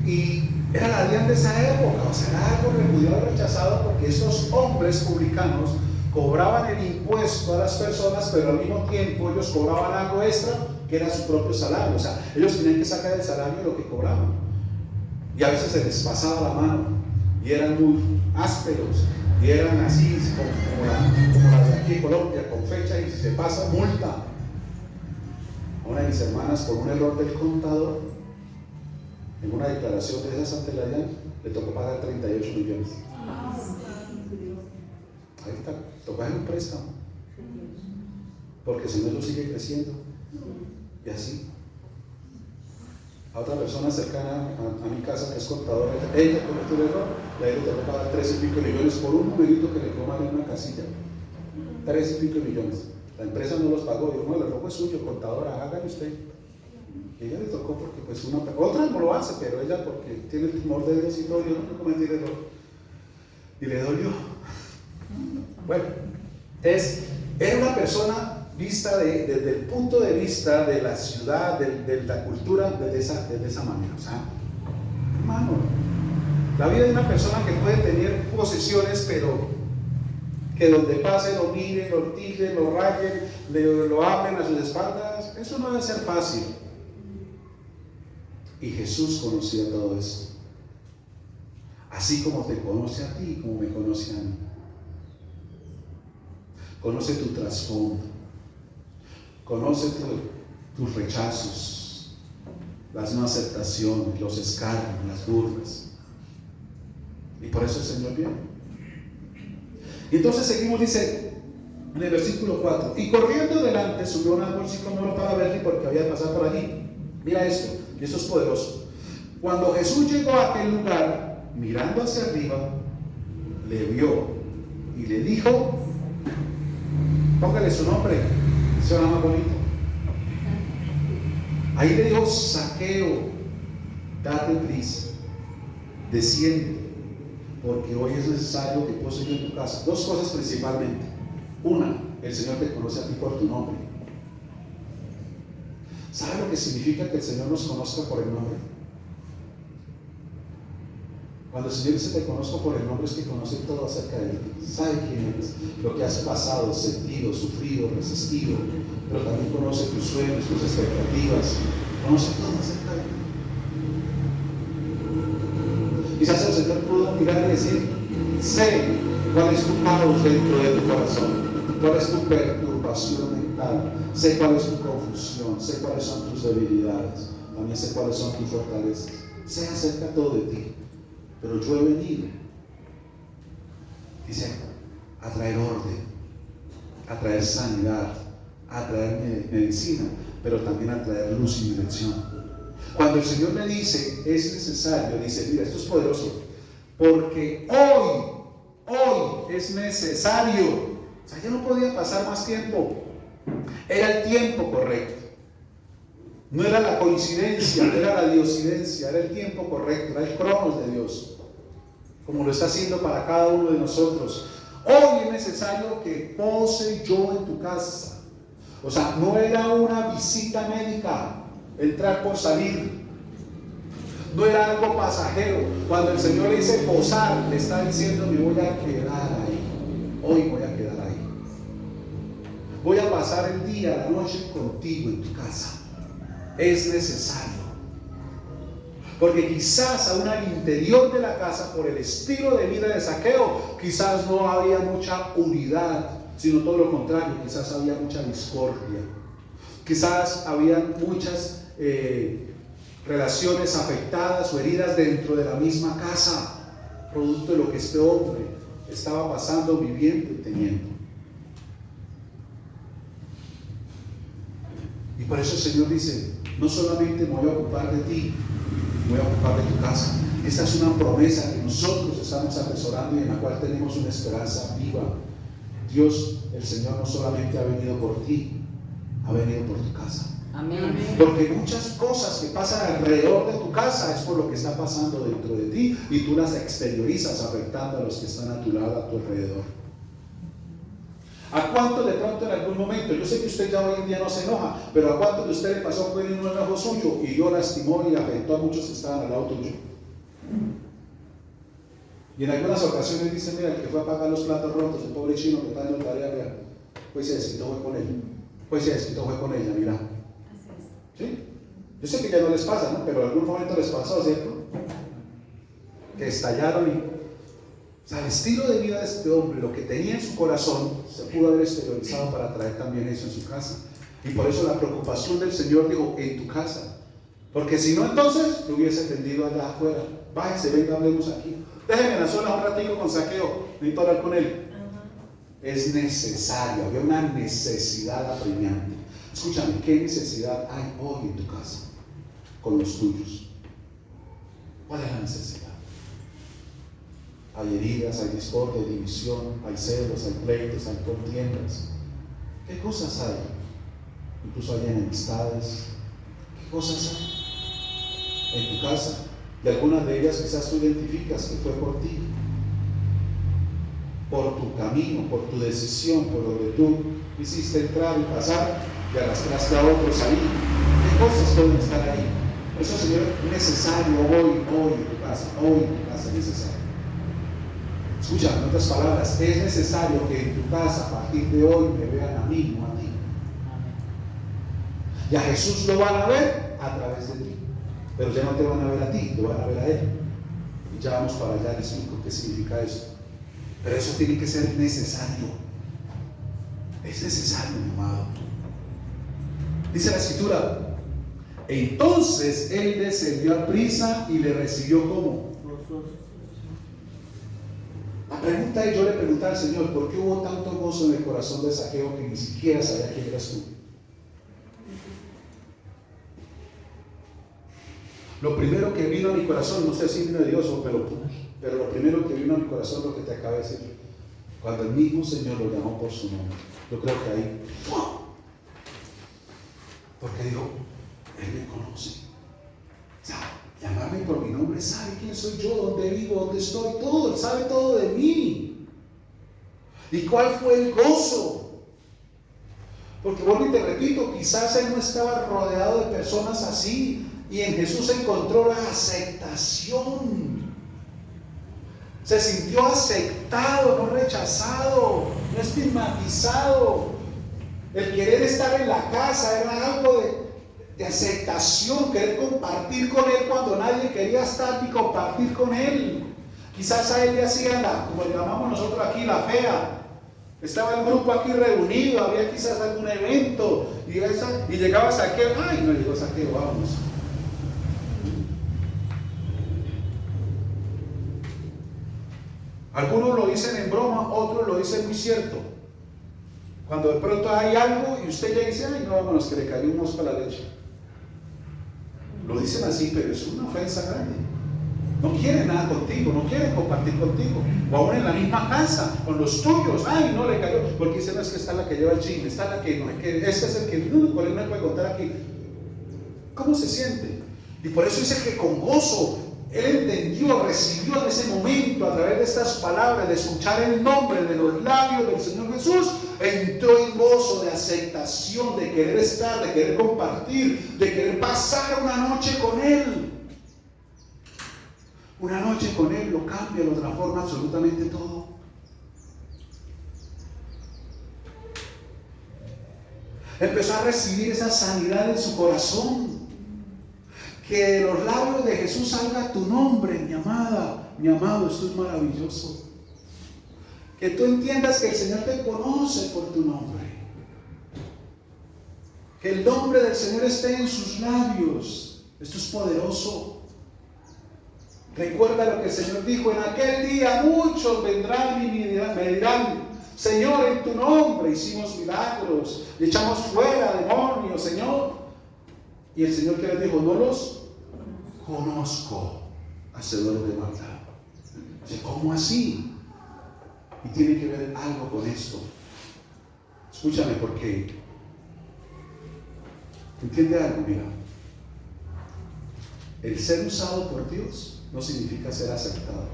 Y era la DIAN de esa época, o sea, era algo repudiado y rechazado, porque estos hombres publicanos cobraban el impuesto a las personas, pero al mismo tiempo ellos cobraban algo extra, que era su propio salario. O sea, ellos tenían que sacar el salario de lo que cobraban. Y a veces se les pasaba la mano, y eran muy ásperos, y eran así, como la de aquí en Colombia, con fecha, y si se pasa, multa. A una de mis hermanas, por un error del contador, en una declaración de esas ante la DIAN, le tocó pagar 38 millones. Ahí está, tocó hacer un préstamo, porque si no, eso sigue creciendo. Y así. A otra persona cercana a mi casa, que es contadora, ella cometió el error, y ahí le tocó pagar 3 y pico millones por un numerito que le quedó mal en una casilla. 3 y pico millones. La empresa no los pagó, dijo, no, el error es suyo, contadora, hágale usted. Y ella le tocó porque pues otra no lo hace, pero ella porque tiene el temor de Dios y todo, yo no cometí el error. Y le dolió. Bueno, era una persona vista desde el punto de vista de la ciudad, de la cultura, desde esa manera. O sea, hermano, la vida de una persona que puede tener posesiones, pero que donde pase lo miren, lo tilden, lo rayen, lo abren a sus espaldas, eso no debe ser fácil. Y Jesús conocía todo esto, así como te conoce a ti, como me conoce a mí. Conoce tu trasfondo, conoce tus rechazos, las no aceptaciones, los escarnios, las burlas. Y por eso el Señor viene. Y entonces seguimos, dice en el versículo 4: y corriendo delante subió a un árbol sicómoro para verle, porque había de pasar por allí. Mira esto, y esto es poderoso. Cuando Jesús llegó a aquel lugar, mirando hacia arriba, le vio y le dijo, póngale su nombre, suena más bonito. Ahí le dijo, Zaqueo, date prisa, desciende, porque hoy es necesario que pose yo en tu casa. Dos cosas principalmente. Una, el Señor te conoce a ti por tu nombre. ¿Sabe lo que significa que el Señor nos conozca por el nombre? Cuando el Señor dice te conozco por el nombre, es que conoce todo acerca de ti. Sabe quién eres, lo que has pasado, sentido, sufrido, resistido, pero también conoce tus sueños, tus expectativas, conoce todo acerca de ti. Quizás el Señor pudo mirar y decir, sé cuál es tu caos dentro de tu corazón, cuál es tu perturbación mental, sé cuál es tu confusión, sé cuáles son tus debilidades, también sé cuáles son tus fortalezas, sé acerca todo de ti. Pero yo he venido, dice, a traer orden, a traer sanidad, a traer medicina, pero también a traer luz y dirección. Cuando el Señor me dice, es necesario, dice, mira, esto es poderoso, porque hoy es necesario. O sea, ya no podía pasar más tiempo. Era el tiempo correcto. No era la coincidencia, no era la diosidencia, era el tiempo correcto, era el cronos de Dios, como lo está haciendo para cada uno de nosotros. Hoy es necesario que pose yo en tu casa. O sea, no era una visita médica, entrar por salir. No era algo pasajero. Cuando el Señor le dice posar, le está diciendo, me voy a quedar ahí. Hoy voy a quedar ahí. Voy a pasar el día, la noche contigo en tu casa. Es necesario, porque quizás aún al interior de la casa, por el estilo de vida de Zaqueo, quizás no había mucha unidad, sino todo lo contrario, quizás había mucha discordia, quizás había muchas relaciones afectadas o heridas dentro de la misma casa, producto de lo que este hombre estaba pasando, viviendo y teniendo. Y por eso el Señor dice, no solamente me voy a ocupar de ti, me voy a ocupar de tu casa. Esta es una promesa que nosotros estamos atesorando y en la cual tenemos una esperanza viva. Dios, el Señor, no solamente ha venido por ti, ha venido por tu casa. Amén. Porque muchas cosas que pasan alrededor de tu casa es por lo que está pasando dentro de ti y tú las exteriorizas afectando a los que están a tu lado, a tu alrededor. ¿A cuánto de pronto en algún momento, yo sé que usted ya hoy en día no se enoja, pero a cuánto de usted le pasó fue en un enojo suyo y yo lastimó y afectó a muchos que estaban al lado tuyo? Y en algunas ocasiones dicen, mira, el que fue a pagar los platos rotos, el pobre chino que está en la tarea, mira, pues se desquitó fue con él, pues se desquitó fue con ella, mira. ¿Sí? Yo sé que ya no les pasa, ¿no? Pero en algún momento les pasó, ¿cierto? Que estallaron y... O sea, el estilo de vida de este hombre, lo que tenía en su corazón, se pudo haber exteriorizado para traer también eso en su casa. Y por eso la preocupación del Señor dijo, en tu casa. Porque si no, entonces lo hubiese tendido allá afuera. Bájese, venga, hablemos aquí. Déjeme en la zona un ratito con Zaqueo, necesito hablar con él. Es necesario, había una necesidad apremiante. Escúchame, ¿qué necesidad hay hoy en tu casa con los tuyos? ¿Cuál es la necesidad? Hay heridas, hay discordia, hay división, hay celos, hay pleitos, hay contiendas. ¿Qué cosas hay? Incluso hay enemistades. ¿Qué cosas hay en tu casa? Y algunas de ellas quizás tú identificas que fue por ti, por tu camino, por tu decisión, por lo que tú hiciste entrar y pasar y arrastraste a otros ahí. ¿Qué cosas pueden estar ahí? Por eso, Señor, es necesario hoy en tu casa es necesario. Escucha, en otras palabras, es necesario que en tu casa a partir de hoy me vean a mí, no a ti. Y a Jesús lo van a ver a través de ti, pero ya no te van a ver a ti, lo van a ver a Él. Y ya vamos para allá, les explico qué significa esto. Pero eso tiene que ser necesario. Es necesario, mi amado. Dice la Escritura, entonces Él descendió a prisa y le recibió como. La pregunta es, yo le pregunté al Señor, ¿por qué hubo tanto gozo en el corazón de Zaqueo que ni siquiera sabía quién eras tú? Lo primero que vino a mi corazón, no sé si vino de Dios, pero lo primero que vino a mi corazón es lo que te acabo de decir. Cuando el mismo Señor lo llamó por su nombre. Yo creo que ahí, porque dijo, Él me conoce. ¿Sabe? Llamarme por mi nombre, sabe quién soy yo, dónde vivo, dónde estoy, todo, Él sabe todo de mí. ¿Y cuál fue el gozo? Porque vuelvo y te repito, quizás Él no estaba rodeado de personas así, y en Jesús encontró la aceptación. Se sintió aceptado, no rechazado, no estigmatizado. El querer estar en la casa era algo de aceptación, querer compartir con Él cuando nadie quería estar y compartir con Él. Quizás a Él le hacían como le llamamos nosotros aquí, la fea. Estaba el grupo aquí reunido, había quizás algún evento y llegaba Saqueo. Ay, no llegó Saqueo, vamos. Algunos lo dicen en broma, otros lo dicen muy cierto. Cuando de pronto hay algo y usted ya dice, ay, no, vámonos, que le cayó un mosco a la leche. Lo dicen así, pero es una ofensa grande. No quieren nada contigo, no quieren compartir contigo. O aún en la misma casa, con los tuyos. Ay, no le cayó. Porque dicen, no, es que está la que lleva el chisme, está la que no, es que este es el que no puede contar aquí. ¿Cómo se siente? Y por eso dice que con gozo Él entendió, recibió en ese momento a través de estas palabras, de escuchar el nombre de los labios del Señor Jesús, entró en gozo de aceptación, de querer estar, de querer compartir, de querer pasar una noche con Él. Una noche con Él lo cambia, lo transforma absolutamente todo. Empezó a recibir esa sanidad en su corazón. Que de los labios de Jesús salga tu nombre, mi amada, mi amado, esto es maravilloso. Que tú entiendas que el Señor te conoce por tu nombre. Que el nombre del Señor esté en sus labios. Esto es poderoso. Recuerda lo que el Señor dijo: en aquel día muchos vendrán y me dirán, Señor, en tu nombre hicimos milagros, echamos fuera demonios, Señor. Y el Señor que les dijo: no los conozco, hacedores de maldad. ¿Cómo así? Y tiene que ver algo con esto. Escúchame, porque entiende algo, mira. El ser usado por Dios no significa ser aceptado.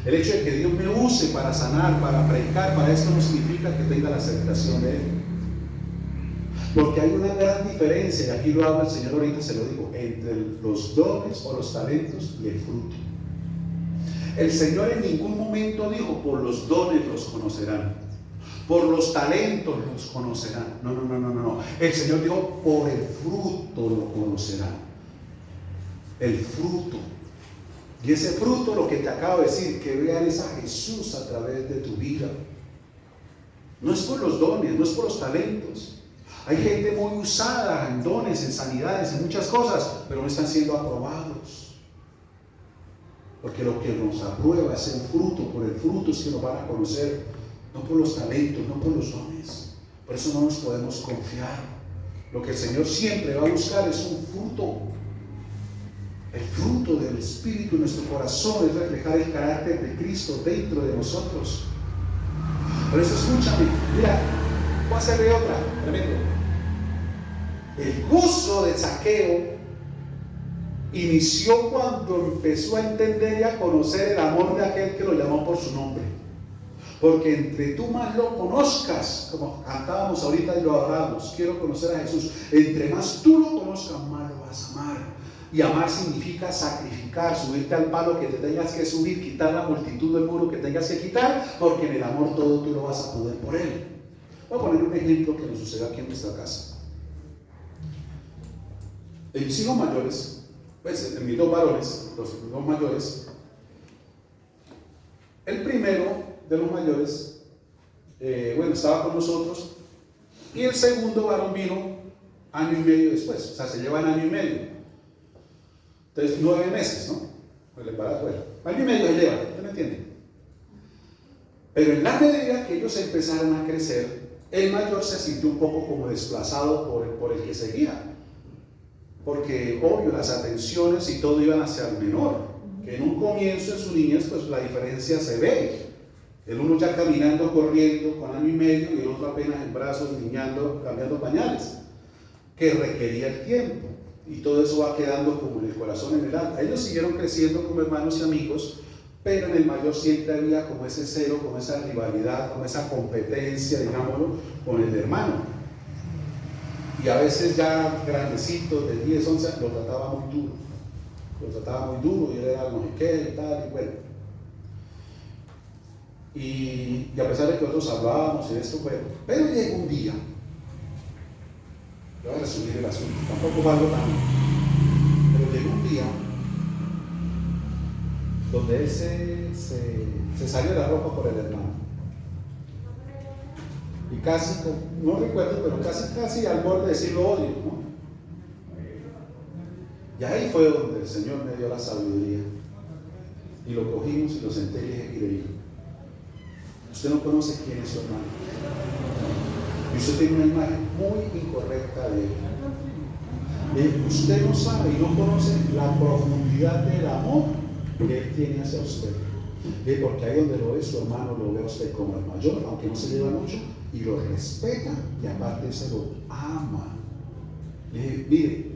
El hecho de que Dios me use para sanar, para predicar, para esto no significa que tenga la aceptación de Él. Porque hay una gran diferencia, y aquí lo habla el Señor ahorita, se lo digo, entre los dones o los talentos y el fruto. El Señor en ningún momento dijo: por los dones los conocerán, por los talentos los conocerán. No. El Señor dijo: por el fruto lo conocerán. El fruto. Y ese fruto, lo que te acabo de decir, que vean es a Jesús a través de tu vida. No es por los dones, no es por los talentos. Hay gente muy usada en dones, en sanidades, en muchas cosas, pero no están siendo aprobados. Porque lo que nos aprueba es el fruto. Por el fruto es que nos van a conocer, no por los talentos, no por los dones. Por eso no nos podemos confiar. Lo que el Señor siempre va a buscar es un fruto. El fruto del Espíritu en nuestro corazón es reflejar el carácter de Cristo dentro de nosotros. Por eso escúchame, mira, voy a hacerle otra, tremendo. El gozo de Saqueo inició cuando empezó a entender y a conocer el amor de aquel que lo llamó por su nombre. Porque entre tú más lo conozcas, como cantábamos ahorita y lo adoramos, quiero conocer a Jesús, entre más tú lo conozcas, más lo vas a amar. Y amar significa sacrificar, subirte al palo que te tengas que subir, quitar la multitud del muro que tengas que quitar, porque en el amor todo tú lo vas a poder por Él. Voy a poner un ejemplo que nos sucedió aquí en nuestra casa. En mis hijos mayores, pues en mis dos varones, los dos mayores, el primero de los mayores, estaba con nosotros, y el segundo varón vino año y medio después, o sea, se llevan año y medio. Entonces, 9 meses, ¿no? Pues le paras, bueno, año y medio se llevan, ¿usted me entiende? Pero en la medida que ellos empezaron a crecer, el mayor se sintió un poco como desplazado por el que seguía. porque obvio las atenciones y todo iban hacia el menor, que en un comienzo en su niñez pues la diferencia se ve, el uno ya caminando, corriendo con año y medio y el otro apenas en brazos, niñando, cambiando pañales, que requería el tiempo, y todo eso va quedando como en el corazón, en el alma. Ellos siguieron creciendo como hermanos y amigos, pero en el mayor siempre había como ese celo, como esa rivalidad, como esa competencia, digámoslo, con el hermano. Y a veces ya grandecito, de 10, 11, lo trataba muy duro, y él era no sé qué y tal, y bueno. Y a pesar de que nosotros hablábamos y esto, pero llegó un día, yo voy a resumir el asunto, tampoco fue algo tan, pero llegó un día donde él se salió de la ropa por el hermano. Y casi, no recuerdo, pero casi al borde de decir lo odio, ¿no? Y ahí fue donde el Señor me dio la sabiduría. Y lo cogimos y lo senté y le dije, mire, hijo, usted no conoce quién es su hermano. Y usted tiene una imagen muy incorrecta de él. Usted no sabe y no conoce la profundidad del amor que él tiene hacia usted. Porque ahí donde lo ve su hermano, lo ve a usted como el mayor, aunque no se lleva mucho, y lo respeta y aparte se lo ama. Le dije, mire,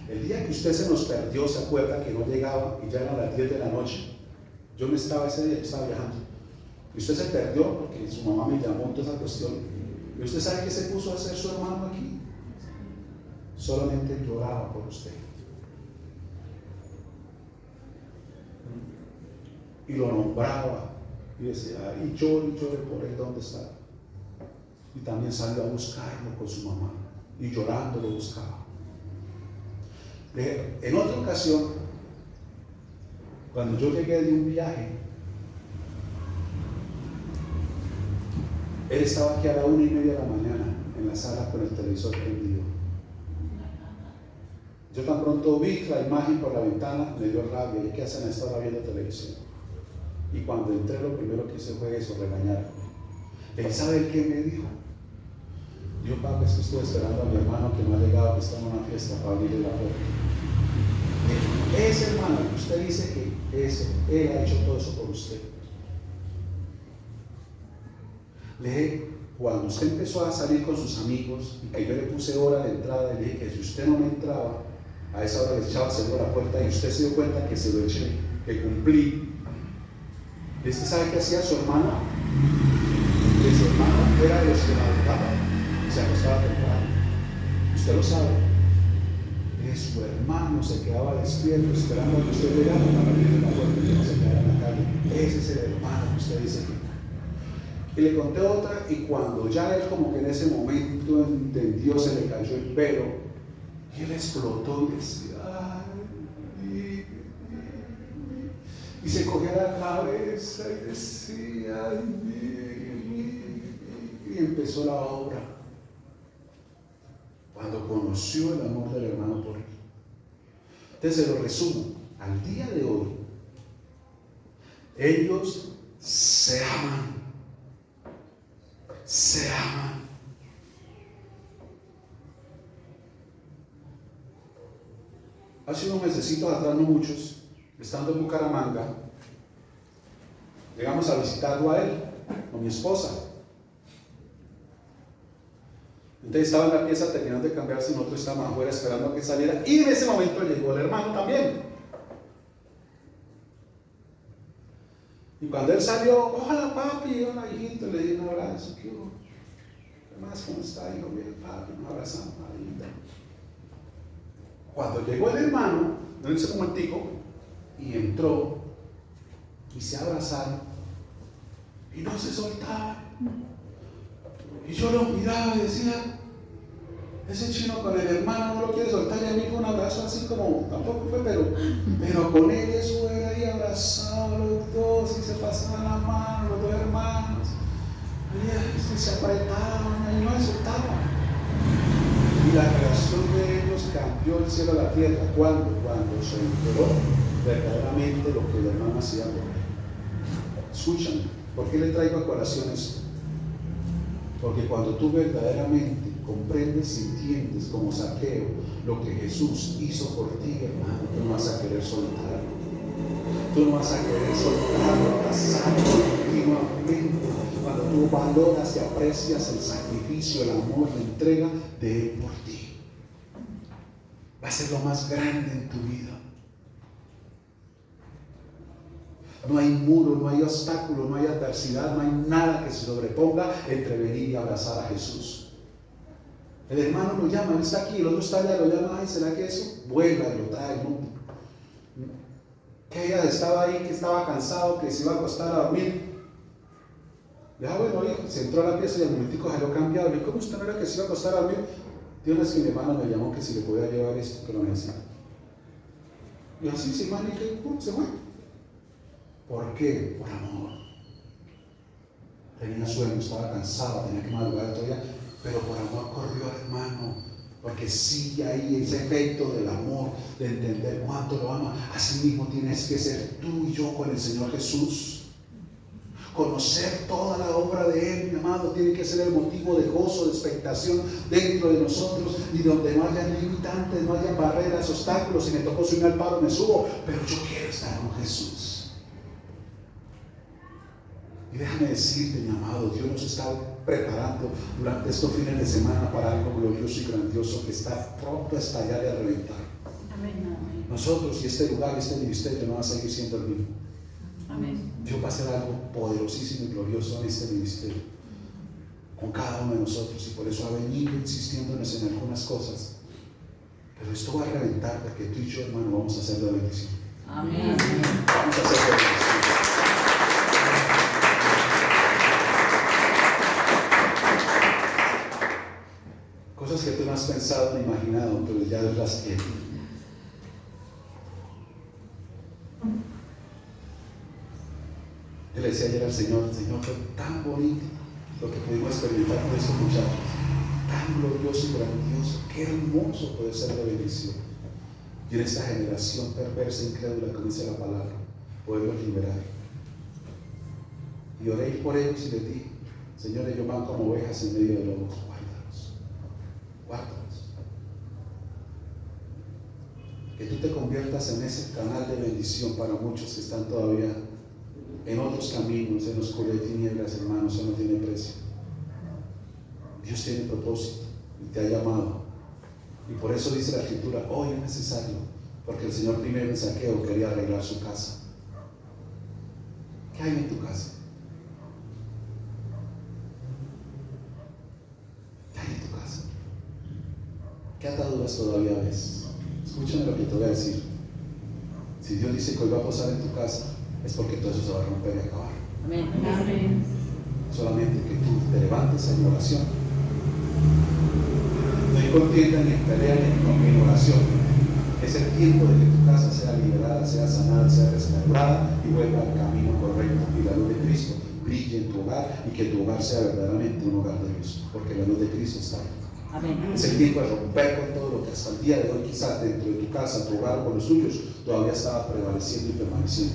el día que usted se nos perdió, se acuerda que no llegaba y ya eran las 10 de la noche. Yo no estaba ese día, yo estaba viajando. Y usted se perdió porque su mamá me llamó en toda esa cuestión. ¿Y usted sabe qué se puso a hacer su hermano aquí? Solamente lloraba por usted. Y lo nombraba y decía, y llore por él, ¿dónde está? Y también salió a buscarlo con su mamá y llorando lo buscaba. En otra ocasión, cuando yo llegué de un viaje, él estaba aquí a la 1:30 de la mañana en la sala con el televisor prendido. Yo tan pronto vi la imagen por la ventana, me dio rabia. ¿Y qué hacen a esta hora viendo televisión? Y cuando entré, lo primero que hice fue eso, regañarme. ¿Él sabe qué me dijo? Yo, papá, es que estuve esperando a mi hermano que no ha llegado, que está en una fiesta para abrirle la puerta. Ese hermano que usted dice que él ha hecho todo eso por usted. Le dije, cuando usted empezó a salir con sus amigos y que yo le puse hora de entrada, le dije que si usted no me entraba, a esa hora le echaba seguro la puerta y usted se dio cuenta que se lo eché, que cumplí. ¿Y usted sabe qué hacía su hermano? Que su hermano era de los que madrugaba y se acostaba temprano. Usted lo sabe. Su hermano se quedaba despierto esperando a que usted llegara para abrirle la puerta y que no se quedara en la calle. Ese es el hermano que usted dice que. Y le conté otra, y cuando ya él como que en ese momento entendió, se le cayó el pelo y él explotó y decía, ay, y se cogía la cabeza y decía, ay, y empezó la obra. Cuando conoció el amor del hermano por él. Entonces se lo resumo. Al día de hoy, ellos se aman. Se aman. Hace unos mesecitos atrás, no muchos, estando en Bucaramanga, llegamos a visitarlo a él con mi esposa. Entonces estaba en la pieza terminando de cambiarse y nosotros estábamos afuera esperando a que saliera, y en ese momento llegó el hermano también. Y cuando él salió, hola papi, hola hijito, le di un abrazo. ¿Qué hubo? ¿Qué más? ¿Cómo está, hijo? Bien, papi, nos abrazamos, ahí. Cuando llegó el hermano, en ese momentico, y entró, y se abrazaron, y no se soltaban. Y yo lo miraba y decía, ese chino con el hermano no lo quiere soltar, y a mí con un abrazo así como, tampoco fue, pero con él eso era ahí abrazados los dos, y se pasaban la mano los dos hermanos, y se apretaban, y no se soltaban. Y la relación de ellos cambió el cielo a la tierra. ¿Cuándo? Cuando se enteró verdaderamente lo que el hermano hacía por él. Escúchame, ¿por qué le traigo a colación esto? Porque cuando tú verdaderamente comprendes y entiendes como Zaqueo lo que Jesús hizo por ti, hermano, tú no vas a querer soltarlo. Tú no vas a querer soltarlo, abrazarlo continuamente. Cuando tú valoras y aprecias el sacrificio, el amor, la entrega de Él por ti, va a ser lo más grande en tu vida. No hay muro, no hay obstáculo, no hay adversidad, no hay nada que se sobreponga entre venir y abrazar a Jesús. El hermano lo llama, él está aquí, el otro está allá, lo llama, ay, ¿será que eso? Vuelva y lo trae. No. Que ella estaba ahí, que estaba cansado, que se iba a acostar a dormir. Le dijo, bueno, hijo, se entró a la pieza y al momentico salió cambiado. Le dijo, ¿cómo usted no era que se iba a acostar a dormir? Dios, es que mi hermano me llamó que si le podía llevar esto, que lo necesita. Y así, sí, man, y que se fue. ¿Por qué? Por amor. Tenía sueño, estaba cansado, tenía que madrugar todavía, pero por amor corrió, hermano, porque sigue ahí ese efecto del amor, de entender cuánto lo ama. Así mismo tienes que ser tú y yo con el Señor Jesús. Conocer toda la obra de Él, mi amado, tiene que ser el motivo de gozo, de expectación dentro de nosotros, y donde no haya limitantes, no haya barreras, obstáculos. Si me tocó subir al paro, me subo, pero yo quiero estar con Jesús. Y déjame decirte, mi amado, Dios nos está preparando durante estos fines de semana para algo glorioso y grandioso que está pronto a estallar y a reventar. Amén. Nosotros y este lugar y este ministerio no va a seguir siendo el mismo. Amén. Dios va a hacer algo poderosísimo y glorioso en este ministerio, con cada uno de nosotros, y por eso ha venido insistiéndonos en algunas cosas. Pero esto va a reventar, porque tú y yo, hermano, vamos a hacer la bendición. Amén. Vamos a hacer la bendición. Cosas que tú no has pensado ni imaginado, pero ya Dios las tiene. Yo le decía ayer al Señor, fue tan bonito lo que pudimos experimentar con estos muchachos, tan glorioso y grandioso, qué hermoso poder ser de bendición. Y en esta generación perversa e incrédula, como dice la palabra, poderlos liberar. Y oré por ellos y les dije, Señor, ellos van como ovejas en medio de lobos, guárdalos. Que tú te conviertas en ese canal de bendición para muchos que están todavía en otros caminos, en oscuridad y tinieblas, hermano. Eso no tiene precio. Dios tiene propósito y te ha llamado. Y por eso dice la Escritura, hoy es necesario, porque el Señor primero en Zaqueo quería arreglar su casa. ¿Qué hay en tu casa? ¿Qué hay en tu casa? ¿Qué ataduras todavía ves? Escúchame lo que te voy a decir. Si Dios dice que hoy va a posar en tu casa, es porque todo eso se va a romper y acabar. Amén. Amén. Solamente que tú te levantes en oración. No hay contienda ni en pelea ni en oración. Es el tiempo de que tu casa sea liberada, sea sanada, sea restaurada y vuelva al camino correcto, y la luz de Cristo brille en tu hogar, y que tu hogar sea verdaderamente un hogar de luz, porque la luz de Cristo está ahí. Amén. Es el tiempo de romper con todo lo que hasta el día de hoy, quizás dentro de tu casa, tu hogar o con los tuyos, todavía estaba prevaleciendo y permaneciendo.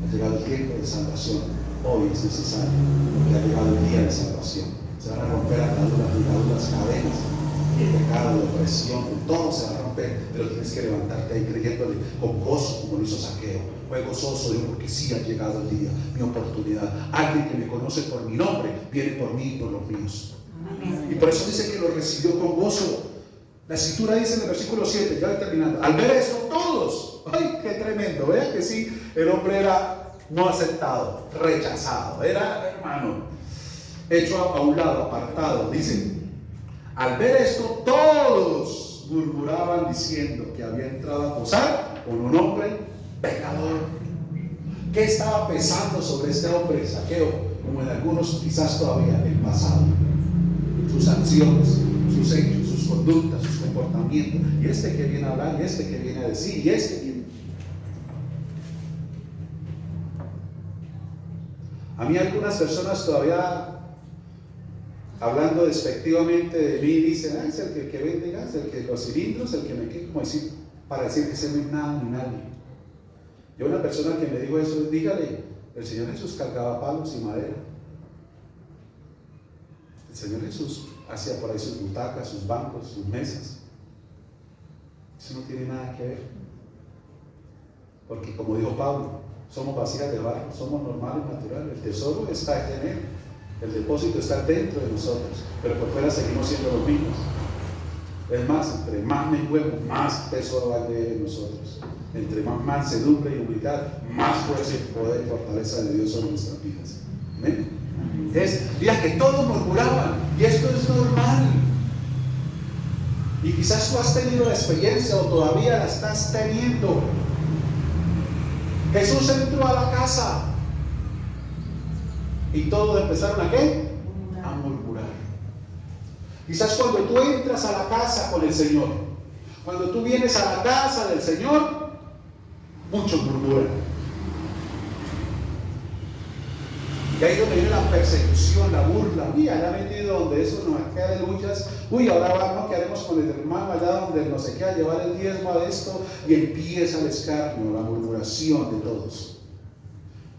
Ha llegado el tiempo de salvación. Hoy es necesario, porque ha llegado el día de salvación. Se van a romper ataduras, ligaduras, cadenas, y el pecado, la opresión, todo se va a romper, pero tienes que levantarte ahí creyéndole con gozo, como lo hizo Zaqueo. Fue gozoso, yo, porque sí ha llegado el día, mi oportunidad. Alguien que me conoce por mi nombre viene por mí y por los míos. Y por eso dice que lo recibió con gozo. La Escritura dice en el versículo 7, ya terminando, al ver esto todos, ¡ay, qué tremendo! Vean que sí, el hombre era no aceptado, rechazado, era, hermano, hecho a un lado, apartado. Dice, al ver esto todos murmuraban diciendo que había entrado a posar con un hombre pecador. ¿Qué estaba pesando sobre este hombre, Zaqueo? Como en algunos quizás todavía el pasado, sus acciones, sus hechos, sus conductas, sus comportamientos, y este que viene a hablar, y este que viene a decir, y este que... A mí algunas personas todavía, hablando despectivamente de mí, dicen, es el que vende gas, el que los cilindros, el que me quede, como decir, para decir que ese no es nada ni nadie. Yo, una persona que me dijo eso, dígale, el Señor Jesús cargaba palos y madera. El Señor Jesús hacía por ahí sus butacas, sus bancos, sus mesas. Eso no tiene nada que ver. Porque como dijo Pablo, somos vasijas de barro, somos normales, naturales. El tesoro está en él. El depósito está dentro de nosotros. Pero por fuera seguimos siendo los mismos. Es más, entre más menguemos, más tesoro hay de él en nosotros. Entre más mansedumbre y humildad, más fuerza y poder y fortaleza de Dios sobre nuestras vidas. Amén. Mira que todos murmuraban, y esto es normal. Y quizás tú has tenido la experiencia o todavía la estás teniendo. Jesús entró a la casa y todos empezaron ¿a qué? A murmurar. Quizás cuando tú entras a la casa con el Señor, cuando tú vienes a la casa del Señor, muchos murmuran. Y ahí es donde viene la persecución, la burla. Uy, allá metido donde eso nos queda de luchas. Uy, ahora vamos, ¿qué haremos con el hermano allá donde no se queda llevar el diezmo a esto? Y empieza el escarnio, la murmuración de todos.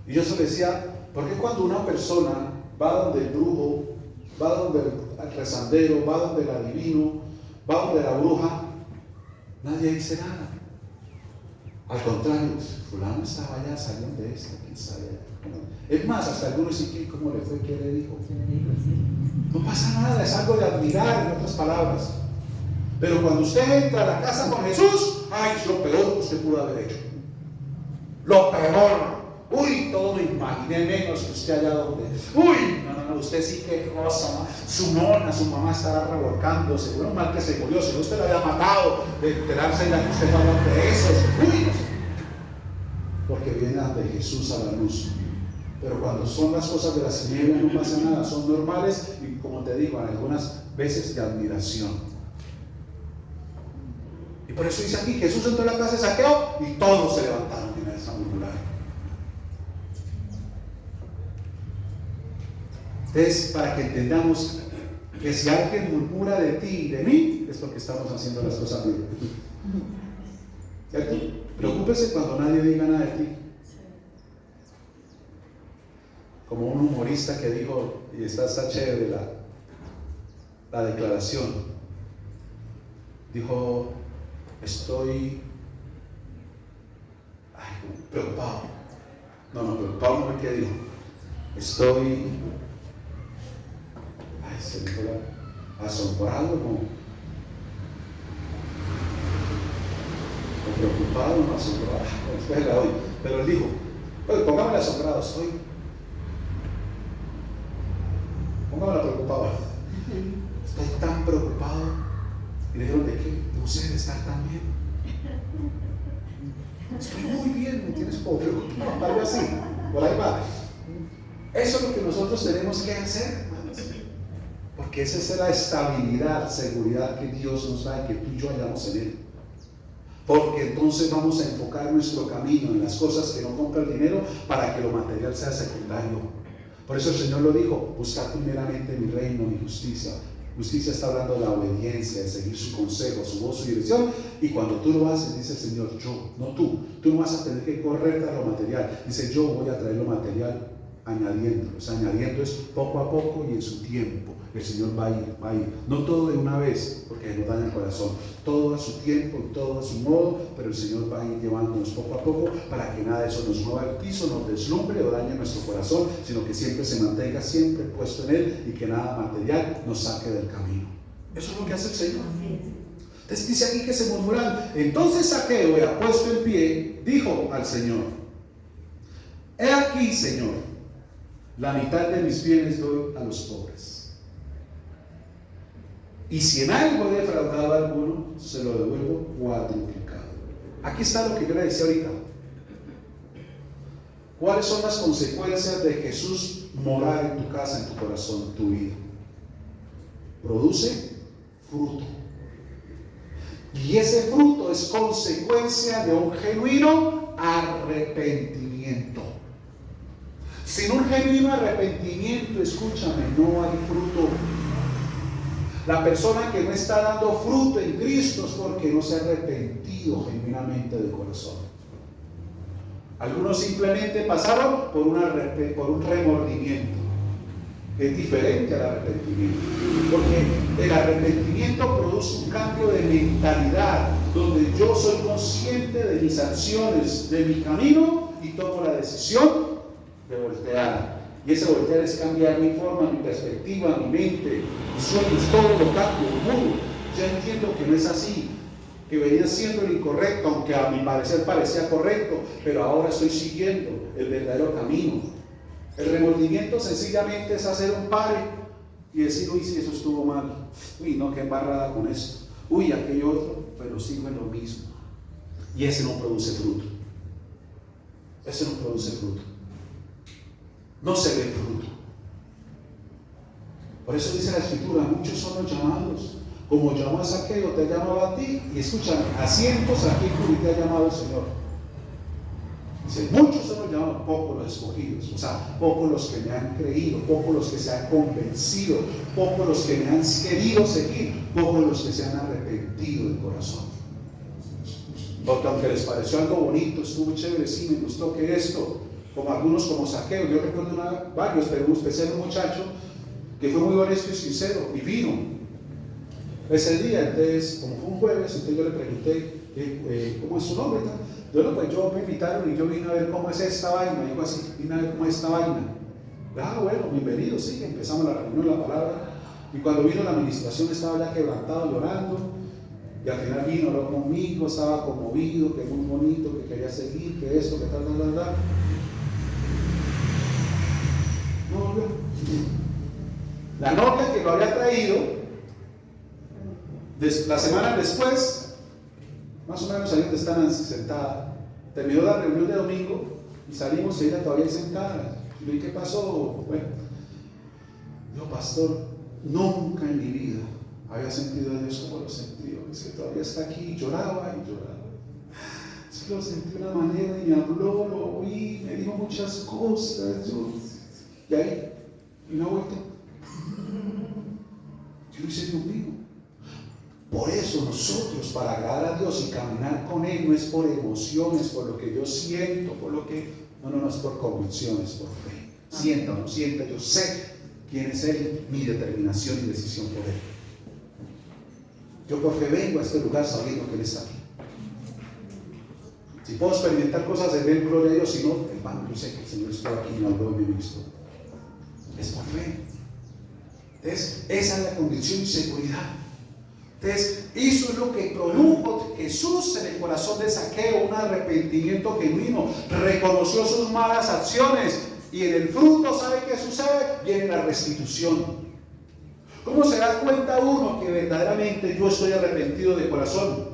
Y yo se decía, ¿por qué cuando una persona va donde el brujo, va donde el rezandero, va donde el adivino, va donde la bruja, nadie dice nada? Al contrario, fulano estaba allá, salieron de esta, quién sabe. Es más, hasta algunos dicen, ¿cómo le fue? ¿Qué le dijo? No pasa nada, es algo de admirar, en otras palabras. Pero cuando usted entra a la casa con Jesús, ¡ay, es lo peor que usted pudo haber hecho! ¡Lo peor! ¡Uy, todo me imaginé menos que usted allá donde! ¡Uy! No, usted sí que cosa, su nona, su mamá estará revolcándose, bueno, mal que se murió, si no usted la había matado, de enterarse de que usted fue a de esos, ¡uy! No sé. Porque viene ante Jesús a la luz. Pero cuando son las cosas de las tinieblas no pasa nada, son normales y como te digo, algunas veces de admiración. Y por eso dice aquí, Jesús entró en la casa de Saqueo y todos se levantaron y empezaron a murmurar. Entonces, para que entendamos que si alguien murmura de ti y de mí, es porque estamos haciendo las cosas bien. ¿Cierto? Preocúpese cuando nadie diga nada de ti. Como un humorista que dijo, y está chévere la declaración, dijo, estoy preocupado. No, preocupado no me quedé, dijo, estoy se me fue asombrado, ¿no? O preocupado, no asombrado, después la doy. Pero él dijo, póngamela asombrado, póngamela preocupado. Estoy tan preocupado. Y le dijeron, ¿de qué? No sé, de estar tan bien. Estoy muy bien, me tienes poco preocupado, algo así, por ahí va. Eso es lo que nosotros tenemos que hacer, hermanos. Porque esa es la estabilidad, seguridad que Dios nos da y que tú y yo hallamos en Él. Porque entonces vamos a enfocar nuestro camino en las cosas que no compran dinero para que lo material sea secundario. Por eso el Señor lo dijo, buscar primeramente mi reino, mi justicia. Justicia está hablando de la obediencia, de seguir su consejo, su voz, su dirección. Y cuando tú lo haces, dice el Señor, yo, no tú no vas a tener que correr tras lo material. Dice, yo voy a traer lo material añadiendo. O sea, añadiendo es poco a poco y en su tiempo. El Señor va a ir. No todo de una vez, porque nos daña el corazón. Todo a su tiempo y todo a su modo, pero el Señor va a ir llevándonos poco a poco para que nada de eso nos mueva el piso, nos deslumbre o dañe nuestro corazón, sino que siempre se mantenga siempre puesto en Él y que nada material nos saque del camino. Eso es lo que hace el Señor. Entonces dice aquí que se murmuran. Entonces Saqueo, ya puesto en pie, dijo al Señor, he aquí, Señor, la mitad de mis bienes doy a los pobres. Y si en algo he defraudado a alguno, se lo devuelvo cuadruplicado. Aquí está lo que yo le decía ahorita. ¿Cuáles son las consecuencias de Jesús morar en tu casa, en tu corazón, en tu vida? Produce fruto. Y ese fruto es consecuencia de un genuino arrepentimiento. Sin un genuino arrepentimiento, escúchame, no hay fruto. La persona que no está dando fruto en Cristo es porque no se ha arrepentido genuinamente de corazón. Algunos simplemente pasaron por un remordimiento. es diferente al arrepentimiento. Porque el arrepentimiento produce un cambio de mentalidad, donde yo soy consciente de mis acciones, de mi camino, y tomo la decisión de voltear. Y ese voltear es cambiar mi forma, mi perspectiva, mi mente, mis sueños, todo lo cambio, mudo. Ya entiendo que no es así, que venía siendo el incorrecto, aunque a mi parecer parecía correcto, pero ahora estoy siguiendo el verdadero camino. El remordimiento sencillamente es hacer un pare y decir, uy, sí, eso estuvo mal, uy, no, qué embarrada con esto, uy, aquello otro, pero sigo en lo mismo. Y ese no produce fruto. Ese no produce fruto. No se ve fruto. Por eso dice la Escritura, muchos son los llamados. Como llamó a Zaqueo, te ha llamado a ti, y escúchame, a cientos aquí te ha llamado el Señor. Dice, muchos son los llamados, pocos los escogidos. O sea, pocos los que me han creído, pocos los que se han convencido, pocos los que me han querido seguir, pocos los que se han arrepentido de corazón. Porque aunque les pareció algo bonito, estuvo chévere, sí, me gustó que esto, como algunos como Zaqueo, yo recuerdo varios, pero en especial un muchacho que fue muy honesto y sincero, y vino ese día. Entonces, como fue un jueves, entonces yo le pregunté, ¿cómo es su nombre? Bueno, pues yo me invitaron y yo vine a ver cómo es esta vaina. Digo así, vine a ver cómo es esta vaina. Bueno, bienvenido, sí, empezamos la reunión, la palabra. Y cuando vino la administración estaba ya quebrantado, llorando. Y al final vino, habló conmigo, estaba conmovido, que muy bonito, que quería seguir, que esto, que tal. No, la novia que lo había traído, la semana después, más o menos ahí donde están sentada, terminó la reunión de domingo y salimos y ella todavía sentada. Y le dije, ¿qué pasó? Bueno, yo, pastor, nunca en mi vida había sentido a Dios como lo sentí. Es que todavía está aquí, lloraba y lloraba. Es que lo sentí de una manera y me habló, lo oí, me dijo muchas cosas. Y ahí, y una vuelta. Yo hice Dios mío. Por eso nosotros, para agradar a Dios y caminar con Él, no es por emociones, por lo que yo siento, por lo que... No es por convicciones, por fe. Sienta o no sienta, yo sé quién es Él, mi determinación y decisión por Él. Yo por fe vengo a este lugar sabiendo que Él está aquí. Si puedo experimentar cosas de Él, gloria a Dios. Si no, hermano, yo sé que el Señor está aquí y no habló y me visto. Es por fe. Entonces, esa es la convicción y seguridad. Entonces, eso es lo que produjo Jesús en el corazón de Zaqueo, un arrepentimiento genuino. Reconoció sus malas acciones y en el fruto, ¿sabe qué sucede? Viene la restitución. ¿Cómo se da cuenta uno que verdaderamente yo estoy arrepentido de corazón?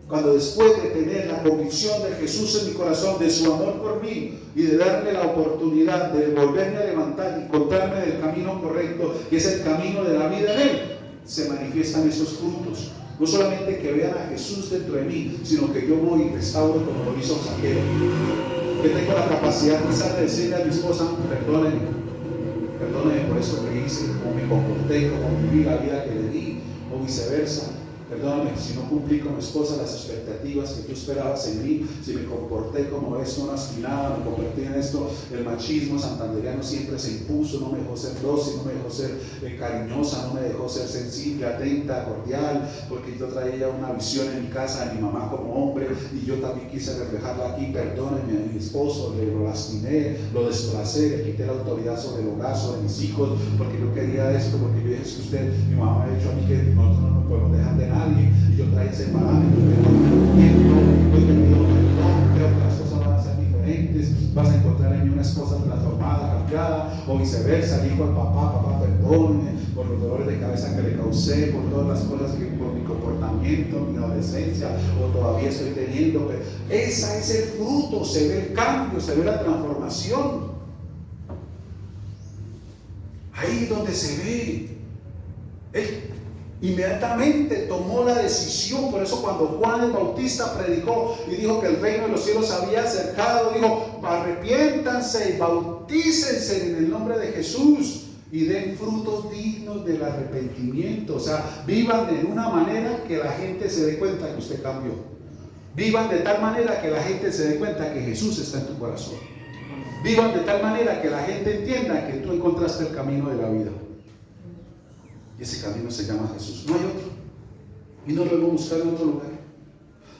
Cuando después de tener la convicción de Jesús en mi corazón, de su amor por mí y de darme la oportunidad de volverme a levantar y encontrarme del camino correcto, que es el camino de la vida en Él, se manifiestan esos frutos. No solamente que vean a Jesús dentro de mí, sino que yo voy y restauro como lo hizo Zaqueo. Que tengo la capacidad de decirle a mi esposa, perdóneme por eso que hice, cómo me comporté, cómo viví la vida que le di, o viceversa. Perdóname si no cumplí con mi esposa las expectativas que tú esperabas en mí, si me comporté como esto, no aspiraba, me convertí en esto. El machismo santanderiano siempre se impuso, no me dejó ser dócil, no me dejó ser cariñosa, no me dejó ser sensible, atenta, cordial, porque yo traía una visión en mi casa de mi mamá como hombre y yo también quise reflejarla aquí. Perdónenme a mi esposo, lo lastimé, lo desplacé, le quité la autoridad sobre el hogar, sobre mis hijos, porque yo quería esto, porque yo dije, es que usted, mi mamá me ha dicho a mí que nosotros no nos podemos dejar de nada. Y yo traía ese parámetro, hoy te pido perdón, creo que las cosas van a ser diferentes, vas a encontrar en mí una esposa transformada, cambiada, o viceversa. Dijo al papá, perdóneme por los dolores de cabeza que le causé, por todas las cosas que por mi comportamiento, mi adolescencia, o todavía estoy teniendo. Pero ese es el fruto, se ve el cambio, se ve la transformación. Ahí es donde se ve. Inmediatamente tomó la decisión. Por eso cuando Juan el Bautista predicó y dijo que el reino de los cielos se había acercado, dijo, arrepiéntanse y bautícense en el nombre de Jesús y den frutos dignos del arrepentimiento. O sea, vivan de una manera que la gente se dé cuenta que usted cambió. Vivan de tal manera que la gente se dé cuenta que Jesús está en tu corazón. Vivan de tal manera que la gente entienda que tú encontraste el camino de la vida. Y ese camino se llama Jesús. No hay otro. Y no lo debo buscar en otro lugar.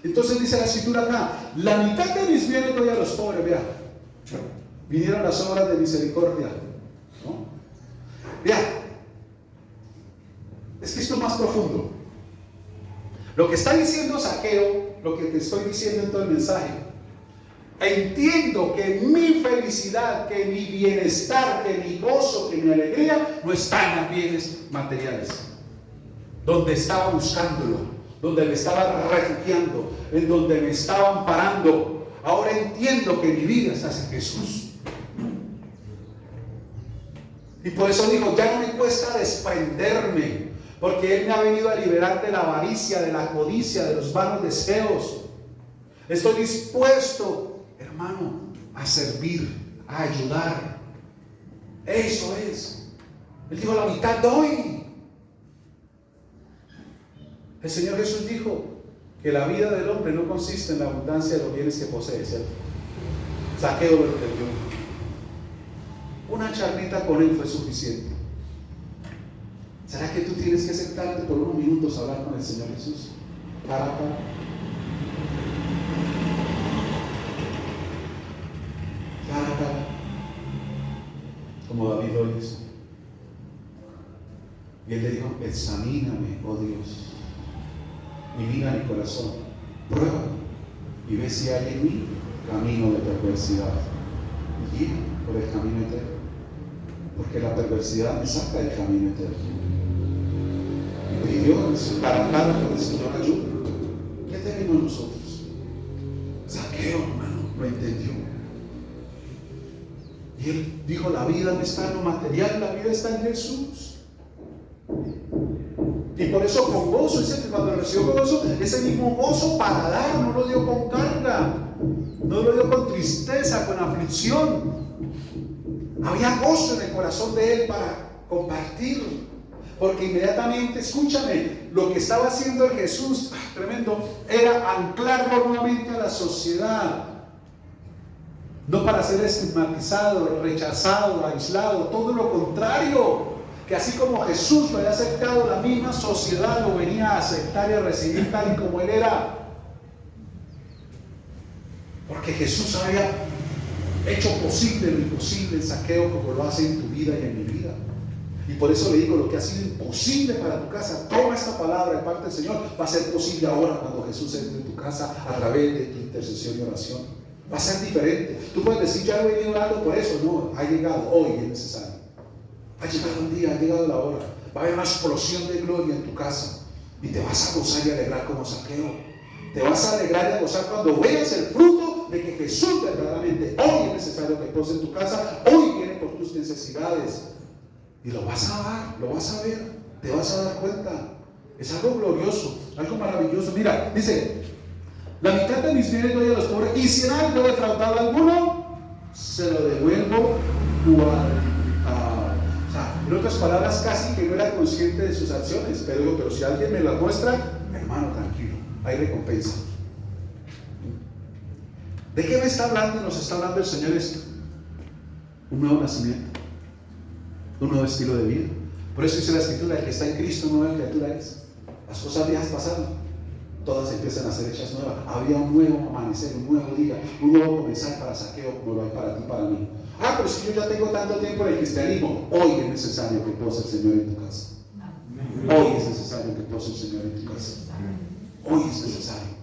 Entonces dice la escritura acá: la mitad de mis bienes doy a los pobres. Vea, vinieron las obras de misericordia, ¿no? Vea, es que esto es más profundo. Lo que está diciendo Zaqueo, lo que te estoy diciendo en todo el mensaje: entiendo que mi felicidad, que mi bienestar, que mi gozo, que mi alegría no está en los bienes materiales, donde estaba buscándolo, donde me estaba refugiando, en donde me estaba amparando. Ahora entiendo que mi vida está en Jesús. Y por eso digo, ya no me cuesta desprenderme, porque Él me ha venido a liberar de la avaricia, de la codicia, de los vanos deseos. Estoy dispuesto, hermano, a servir, a ayudar. Eso es. Él dijo: la mitad doy. El Señor Jesús dijo que la vida del hombre no consiste en la abundancia de los bienes que posee, ¿cierto? Zaqueo lo entendió. Una charlita con él fue suficiente. ¿Será que tú tienes que sentarte por unos minutos a hablar con el Señor Jesús? Cara a cara. Cara a cara. Como David lo hizo. Y él le dijo: examíname, oh Dios, y mira mi corazón, prueba y ve si hay en mí camino de perversidad, y guía por el camino eterno, porque la perversidad me saca del camino eterno. Y pidió para con el Señor ayuda. ¿Qué tenemos nosotros? Zaqueo, hermano, lo entendió. Y él dijo: la vida no está en lo material, la vida está en Jesús. Y por eso con gozo, dice que cuando recibió gozo, ese mismo gozo para dar, no lo dio con carga, no lo dio con tristeza, con aflicción. Había gozo en el corazón de él para compartir, porque inmediatamente, escúchame, lo que estaba haciendo el Jesús, tremendo, era anclarlo nuevamente a la sociedad, no para ser estigmatizado, rechazado, aislado, todo lo contrario. Que así como Jesús lo había aceptado, la misma sociedad lo venía a aceptar y a recibir tal y como Él era. Porque Jesús había hecho posible lo imposible en Zaqueo, como lo hace en tu vida y en mi vida. Y por eso le digo: lo que ha sido imposible para tu casa, toma esta palabra de parte del Señor, va a ser posible ahora cuando Jesús entre en tu casa a través de tu intercesión y oración. Va a ser diferente. Tú puedes decir: ya he venido orando por eso. No, ha llegado, hoy es necesario. Ha llegado un día, ha llegado la hora. Va a haber una explosión de gloria en tu casa. Y te vas a gozar y alegrar como Zaqueo. Te vas a alegrar y a gozar cuando veas el fruto de que Jesús verdaderamente hoy es necesario que pose en tu casa. Hoy viene por tus necesidades. Y lo vas a dar, lo vas a ver. Te vas a dar cuenta. Es algo glorioso, algo maravilloso. Mira, dice: la mitad de mis bienes doy a los pobres, y si en algo he defraudado a alguno, se lo devuelvo cuadriplicado. En otras palabras, casi que no era consciente de sus acciones, pero si alguien me las muestra, hermano, tranquilo, hay recompensa. ¿De qué me está hablando? Nos está hablando el Señor esto: un nuevo nacimiento, un nuevo estilo de vida. Por eso dice la Escritura: el que está en Cristo, nueva criatura es. Las cosas viejas pasaron, todas empiezan a ser hechas nuevas. Había un nuevo amanecer, un nuevo día, un nuevo comenzar para Zaqueo, como lo hay para ti, para mí. Pero si yo ya tengo tanto tiempo en el cristianismo, hoy es necesario que pose el Señor en tu casa. Hoy es necesario que pose el Señor en tu casa. Hoy es necesario.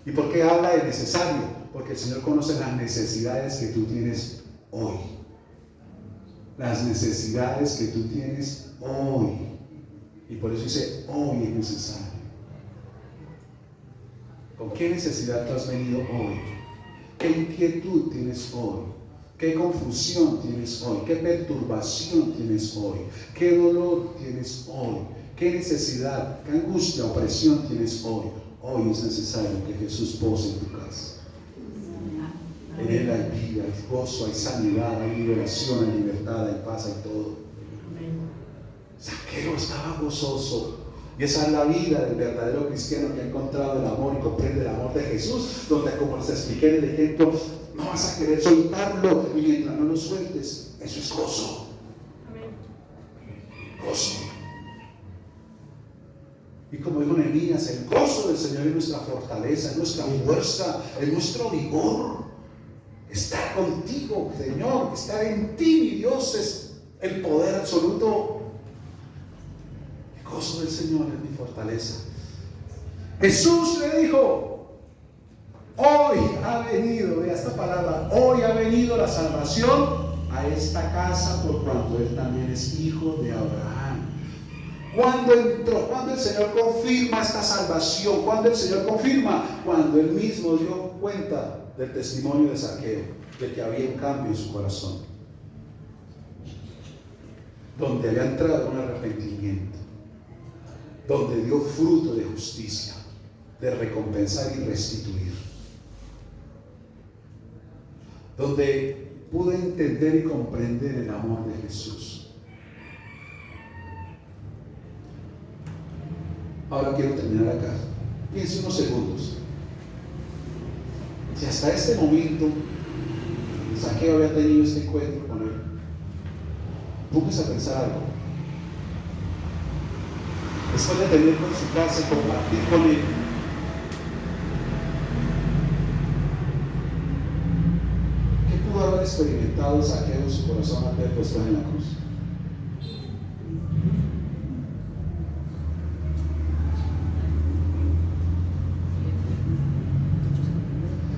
¿Y por qué habla de necesario? Porque el Señor conoce las necesidades que tú tienes hoy. Las necesidades que tú tienes hoy. Y por eso dice: hoy es necesario. ¿Con qué necesidad tú has venido hoy? ¿Qué inquietud tienes hoy? ¿Qué confusión tienes hoy? ¿Qué perturbación tienes hoy? ¿Qué dolor tienes hoy? ¿Qué necesidad, qué angustia, opresión tienes hoy? Hoy es necesario que Jesús pose en tu casa. En Él hay vida, hay gozo, hay sanidad, hay liberación, hay libertad, hay paz, hay todo. Zaqueo estaba gozoso. Y esa es la vida del verdadero cristiano, que ha encontrado el amor y comprende el amor de Jesús, donde, como les expliqué en el ejemplo, no vas a querer soltarlo, y mientras no lo sueltes, eso es gozo. Gozo. Y como dijo Nehemías, el gozo del Señor es nuestra fortaleza, es nuestra fuerza, es nuestro vigor. Está contigo, Señor, está en ti, mi Dios, es el poder absoluto. El gozo del Señor es mi fortaleza. Jesús le dijo: hoy ha venido, vea esta palabra, hoy ha venido la salvación a esta casa por cuanto él también es hijo de Abraham. ¿Cuándo entró? ¿Cuándo el Señor confirma esta salvación? ¿Cuándo el Señor confirma? Cuando él mismo dio cuenta del testimonio de Zaqueo, de que había un cambio en su corazón, donde había entrado un arrepentimiento, donde dio fruto de justicia, de recompensar y restituir, donde pude entender y comprender el amor de Jesús. Ahora quiero terminar acá. Piense unos segundos. Si hasta este momento Zaqueo había tenido este encuentro con él, póngase a pensar algo. Después de tener con su casa y compartir con él, ¿qué pudo haber experimentado Zaqueo en su corazón al ver puesto en la cruz?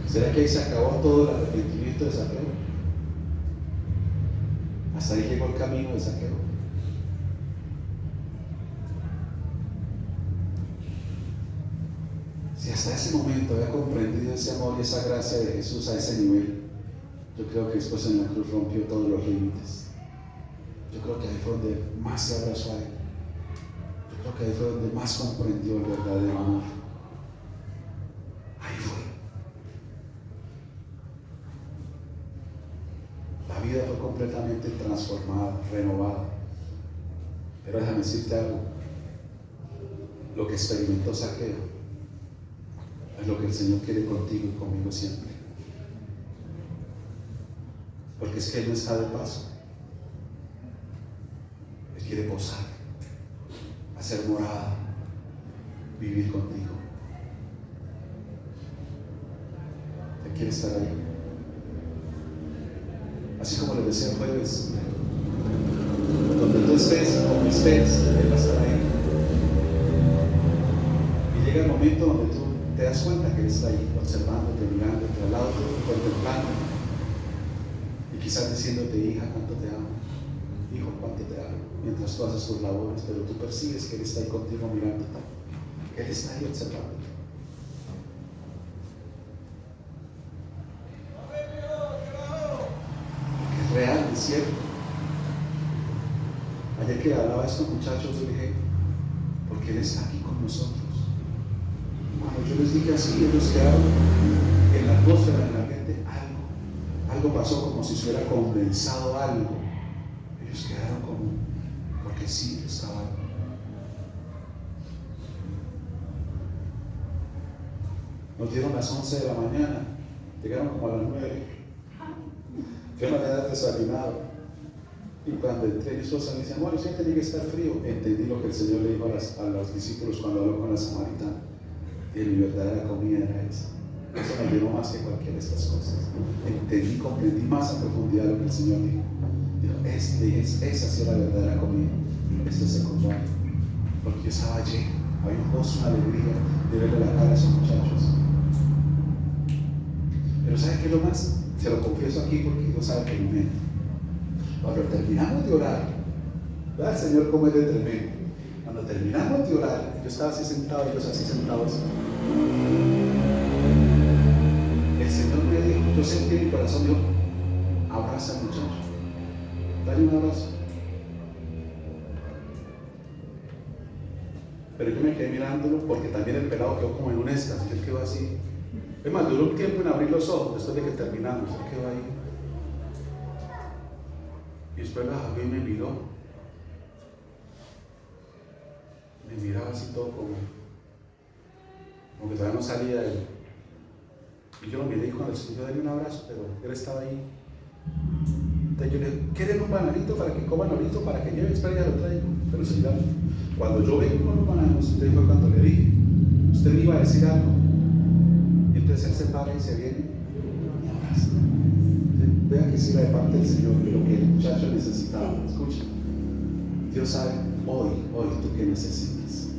¿Será que ahí se acabó todo el arrepentimiento de Zaqueo? Hasta ahí llegó el camino de Zaqueo. Si hasta ese momento había comprendido ese amor y esa gracia de Jesús a ese nivel, yo creo que después en la cruz rompió todos los límites. Yo creo que ahí fue donde más se abrazó a él. Yo creo que ahí fue donde más comprendió el verdadero amor. Ahí fue. La vida fue completamente transformada, renovada. Pero déjame decirte algo. Lo que experimentó Zaqueo es lo que el Señor quiere contigo y conmigo siempre. Porque es que Él no está de paso. Él quiere posar, hacer morada, vivir contigo. Él quiere estar ahí. Así como les decía el jueves, donde tú estés, como estés, Él va a estar ahí. Y llega el momento donde tú te das cuenta que Él está ahí, observándote, mirándote al lado, contemplando, y quizás diciéndote: hija, cuánto te amo, hijo, cuánto te amo, mientras tú haces tus labores, pero tú percibes que Él está ahí contigo mirándote, que Él está ahí observándote. Es real, es cierto. Ayer que hablaba a estos muchachos, yo dije: porque Él está aquí con nosotros. Cuando yo les dije así, ellos quedaron en la atmósfera, en la mente, algo pasó, como si se hubiera condensado algo. Ellos quedaron como, porque sí, estaban. Nos dieron las 11 de la mañana, llegaron como a las 9. Yo no había desayunado. Y cuando entré, mi esposa me dice: bueno, sí tenía que estar frío. Entendí lo que el Señor le dijo a los discípulos cuando habló con la samaritana. Y mi verdadera comida era esa. Eso me llenó más que cualquiera de estas cosas. Entendí, comprendí más a profundidad lo que el Señor dijo. Dijo: esa sí era la verdadera comida. Esto es secundario. Porque yo estaba lleno, había un gozo, una alegría de verle la cara a esos muchachos. Pero ¿sabe qué es lo más? Se lo confieso aquí porque Dios sabe que mi mente. Cuando terminamos de orar, ¿verdad? El Señor como es de tremendo. Cuando terminamos de orar, yo estaba así sentado, ellos así sentados. El Señor me dijo, yo sentí en mi corazón, dijo: abraza al muchacho, dale un abrazo. Pero yo me quedé mirándolo porque también el pelado quedó como en un éxtasis. Él quedó así. Es más, duró un tiempo en abrir los ojos después de que terminamos. Él quedó ahí. Y después la Javier me miró. Me miraba así todo como que todavía no salía él. Y yo lo miré y cuando el Señor dio un abrazo, pero él estaba ahí. Entonces yo le dije, ¿quieren un bananito para que coman ahorita, para que lleven? Espera, ya lo traigo. Pero Señor, cuando yo vengo con los bananos, usted fue cuando le dije, usted me iba a decir algo. Y entonces él se para y se viene y abraza. Vea que sí era de parte del Señor, de lo que el muchacho necesitaba. Escucha, Dios sabe hoy tú qué necesitas.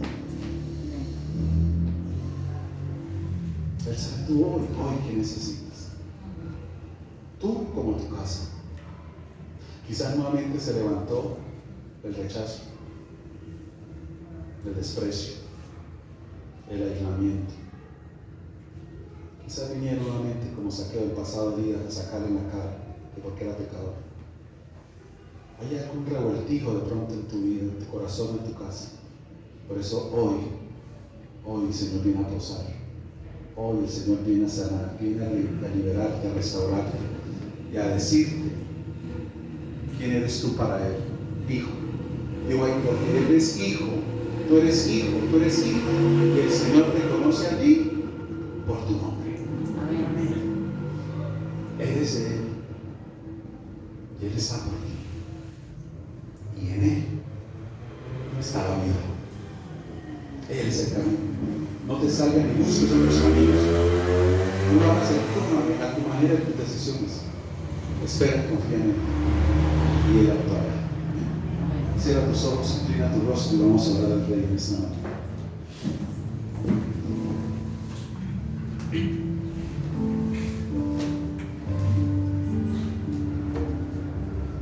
Él sabe tú hoy qué necesitas. Tú como tu casa. Quizás nuevamente se levantó el rechazo, el desprecio, el aislamiento. Quizás vinieron nuevamente como Saqueo el pasado día a sacarle en la cara de porque era pecador. Hay algún revoltijo de pronto en tu vida, en tu corazón, en tu casa. Por eso hoy el Señor viene a posar. Hoy el Señor viene a sanar, viene a liberarte, a restaurarte y a decirte quién eres tú para Él, hijo. Digo ahí, porque Él es hijo, tú eres hijo, y el Señor te conoce a ti por tu nombre. Eres de Él y Él está por ti, y en Él está la vida. Él es el camino. No te salgas ni busques en los caminos. Tú lo hagas a tu manera, en tus decisiones. Espera, confía en Él y Él actuará. Cierra tus ojos, inclina tu rostro y vamos a hablar al Rey en esta noche.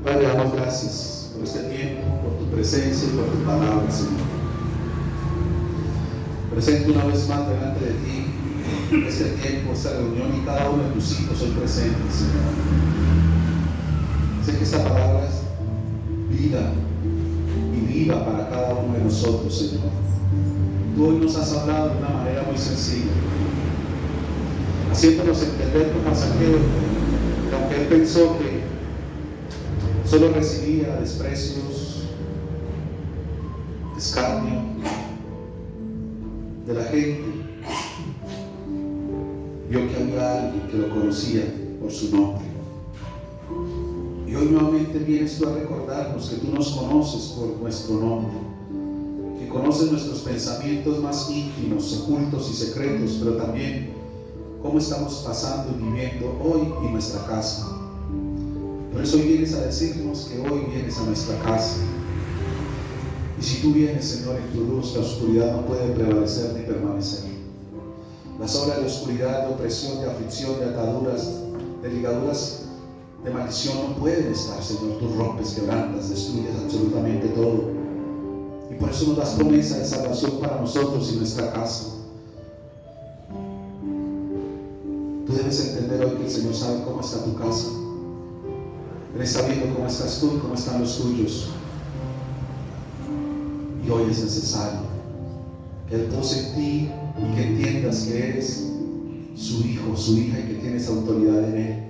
Padre, damos gracias por este tiempo, por tu presencia y por tu palabra, Señor. Presento una vez más delante de ti este tiempo, esta reunión, y cada uno de tus hijos hoy presentes, Señor. Sé que esta palabra es vida y viva para cada uno de nosotros, Señor. Tú hoy nos has hablado de una manera muy sencilla, haciéndonos entender como Saqueo, que aunque él pensó que solo recibía desprecios, escarnio de la gente, vio que había alguien que lo conocía por su nombre. Y hoy nuevamente vienes tú a recordarnos que tú nos conoces por nuestro nombre, que conoces nuestros pensamientos más íntimos, ocultos y secretos, pero también cómo estamos pasando y viviendo hoy en nuestra casa. Por eso hoy vienes a decirnos que hoy vienes a nuestra casa. Y si tú vienes, Señor, en tu luz, la oscuridad no puede prevalecer ni permanecer. Las obras de oscuridad, de opresión, de aflicción, de ataduras, de ligaduras, de maldición no pueden estar, Señor. Tú rompes, quebrantas, destruyes absolutamente todo. Y por eso nos das promesa de salvación para nosotros y nuestra casa. Tú debes entender hoy que el Señor sabe cómo está tu casa. Él está viendo cómo estás tú y cómo están los tuyos. Y hoy es necesario que Él pose en ti y que entiendas que eres su hijo, su hija, y que tienes autoridad en Él.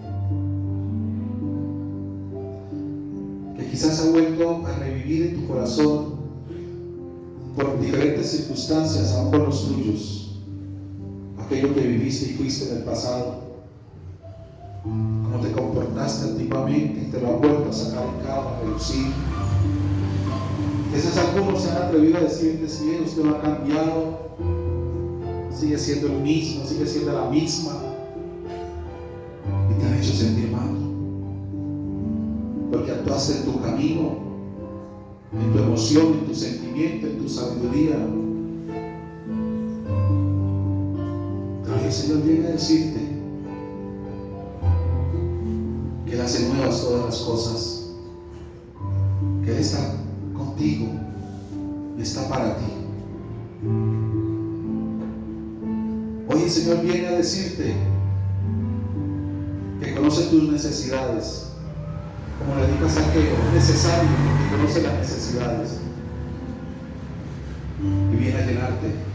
Que quizás ha vuelto a revivir en tu corazón por diferentes circunstancias, aún con los tuyos, aquello que viviste y fuiste en el pasado, cómo te comportaste antiguamente y te lo han vuelto a sacar en cara, a relucir. Quizás algunos se han atrevido a decirte, si usted no ha cambiado, sigue siendo el mismo, sigue siendo la misma, y te han hecho sentir mal porque actuaste en tu camino, en tu emoción, en tu sentimiento, en tu sabiduría. Pero hoy el Señor viene a decirte que Él hace nuevas todas las cosas, que Él está contigo y está para ti. Hoy el Señor viene a decirte que conoce tus necesidades, como le dijo a Saqueo, es necesario que conoce las necesidades, y viene a llenarte